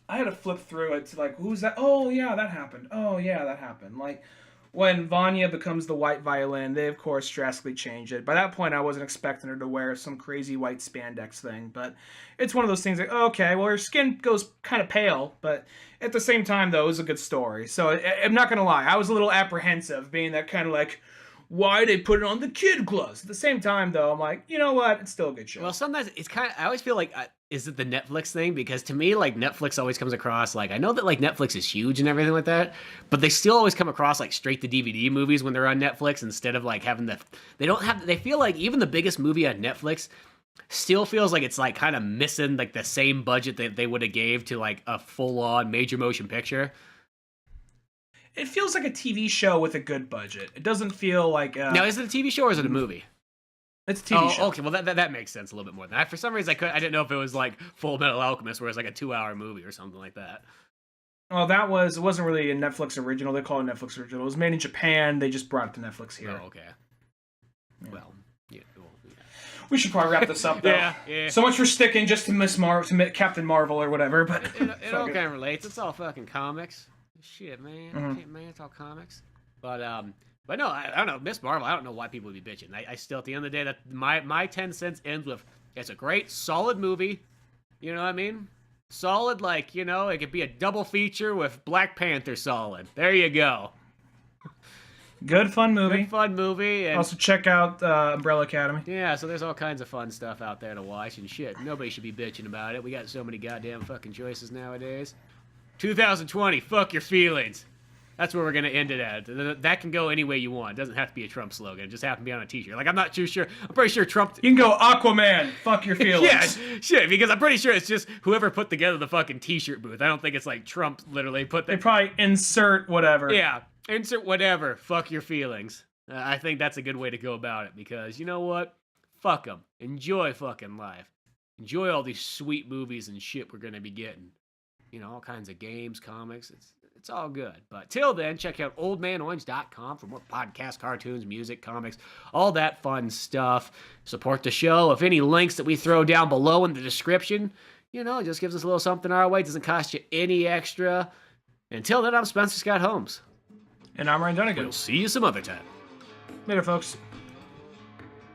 I had to flip through it to like, who's that? Oh yeah, that happened. Oh yeah, that happened. Like, when Vanya becomes the white violin, they of course drastically change it. By that point, I wasn't expecting her to wear some crazy white spandex thing, but it's one of those things like, okay, well, her skin goes kind of pale, but at the same time, though, it was a good story. So I'm not going to lie, I was a little apprehensive, being that kind of like, why they put it on the kid gloves? At the same time, though, I'm like, you know what? It's still a good show. Well, sometimes it's kind of, I always feel like, is it the Netflix thing? Because to me, like, Netflix always comes across, like, I know that, like, Netflix is huge and everything like that, but they still always come across, like, straight to DVD movies when they're on Netflix, instead of, like, having they feel like even the biggest movie on Netflix still feels like it's, like, kind of missing, like, the same budget that they would have gave to, like, a full-on major motion picture. It feels like a TV show with a good budget. It doesn't feel like... Now, is it a TV show or is it a movie? It's a TV show. Okay, well, that makes sense a little bit more than that. For some reason, I didn't know if it was like Full Metal Alchemist, where it's like a 2-hour movie or something like that. Well, it wasn't really a Netflix original. They call it a Netflix original. It was made in Japan. They just brought it to Netflix here. Oh, okay. Yeah. Well, yeah. We should probably wrap this up, though. Yeah. So much for sticking just to Captain Marvel or whatever, but... It all kind of relates. It's all fucking comics. Shit, man. Man, it's all comics. But no, I don't know. Miss Marvel, I don't know why people would be bitching. I still, at the end of the day, that my 10 cents ends with, it's a great, solid movie. You know what I mean? Solid, like, you know, it could be a double feature with Black Panther solid. There you go. Good fun movie. Good fun movie. And also check out Umbrella Academy. yeah, so there's all kinds of fun stuff out there to watch and shit. Nobody should be bitching about it. We got so many goddamn fucking choices nowadays. 2020, fuck your feelings. That's where we're going to end it at. That can go any way you want. It doesn't have to be a Trump slogan. It just happens to be on a t-shirt. Like, I'm not too sure. I'm pretty sure Trump... You can go Aquaman. Fuck your feelings. Yeah, shit, because I'm pretty sure it's just whoever put together the fucking t-shirt booth. I don't think it's like Trump literally put... They probably insert whatever. Yeah, insert whatever. Fuck your feelings. I think that's a good way to go about it because, you know what? Fuck them. Enjoy fucking life. Enjoy all these sweet movies and shit we're going to be getting. You know, all kinds of games, comics. It's all good. But till then, check out oldmanorange.com for more podcasts, cartoons, music, comics, all that fun stuff. Support the show. If any links that we throw down below in the description, you know, it just gives us a little something our way. It doesn't cost you any extra. Until then, I'm Spencer Scott Holmes. And I'm Ryan Dunigan. We'll see you some other time. Later, folks.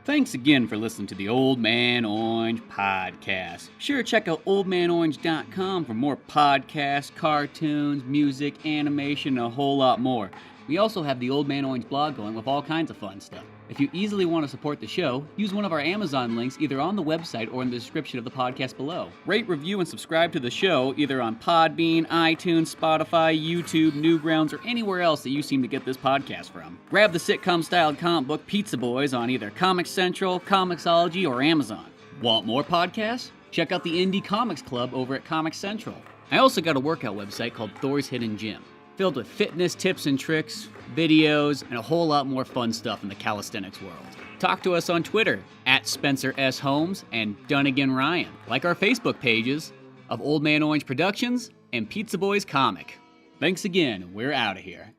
Thanks again for listening to the Old Man Orange Podcast. Sure, check out oldmanorange.com for more podcasts, cartoons, music, animation, and a whole lot more. We also have the Old Man Orange blog going with all kinds of fun stuff. If you easily want to support the show, use one of our Amazon links either on the website or in the description of the podcast below. Rate, review, and subscribe to the show either on Podbean, iTunes, Spotify, YouTube, Newgrounds, or anywhere else that you seem to get this podcast from. Grab the sitcom-styled comic book Pizza Boys on either Comix Central, Comixology, or Amazon. Want more podcasts? Check out the Indie Comics Club over at Comix Central. I also got a workout website called Thor's Hidden Gym, filled with fitness tips and tricks, videos, and a whole lot more fun stuff in the calisthenics world. Talk to us on Twitter at Spencer S. Holmes and Dunigan Ryan. Like our Facebook pages of Old Man Orange Productions and Pizza Boys Comic. Thanks again, we're out of here.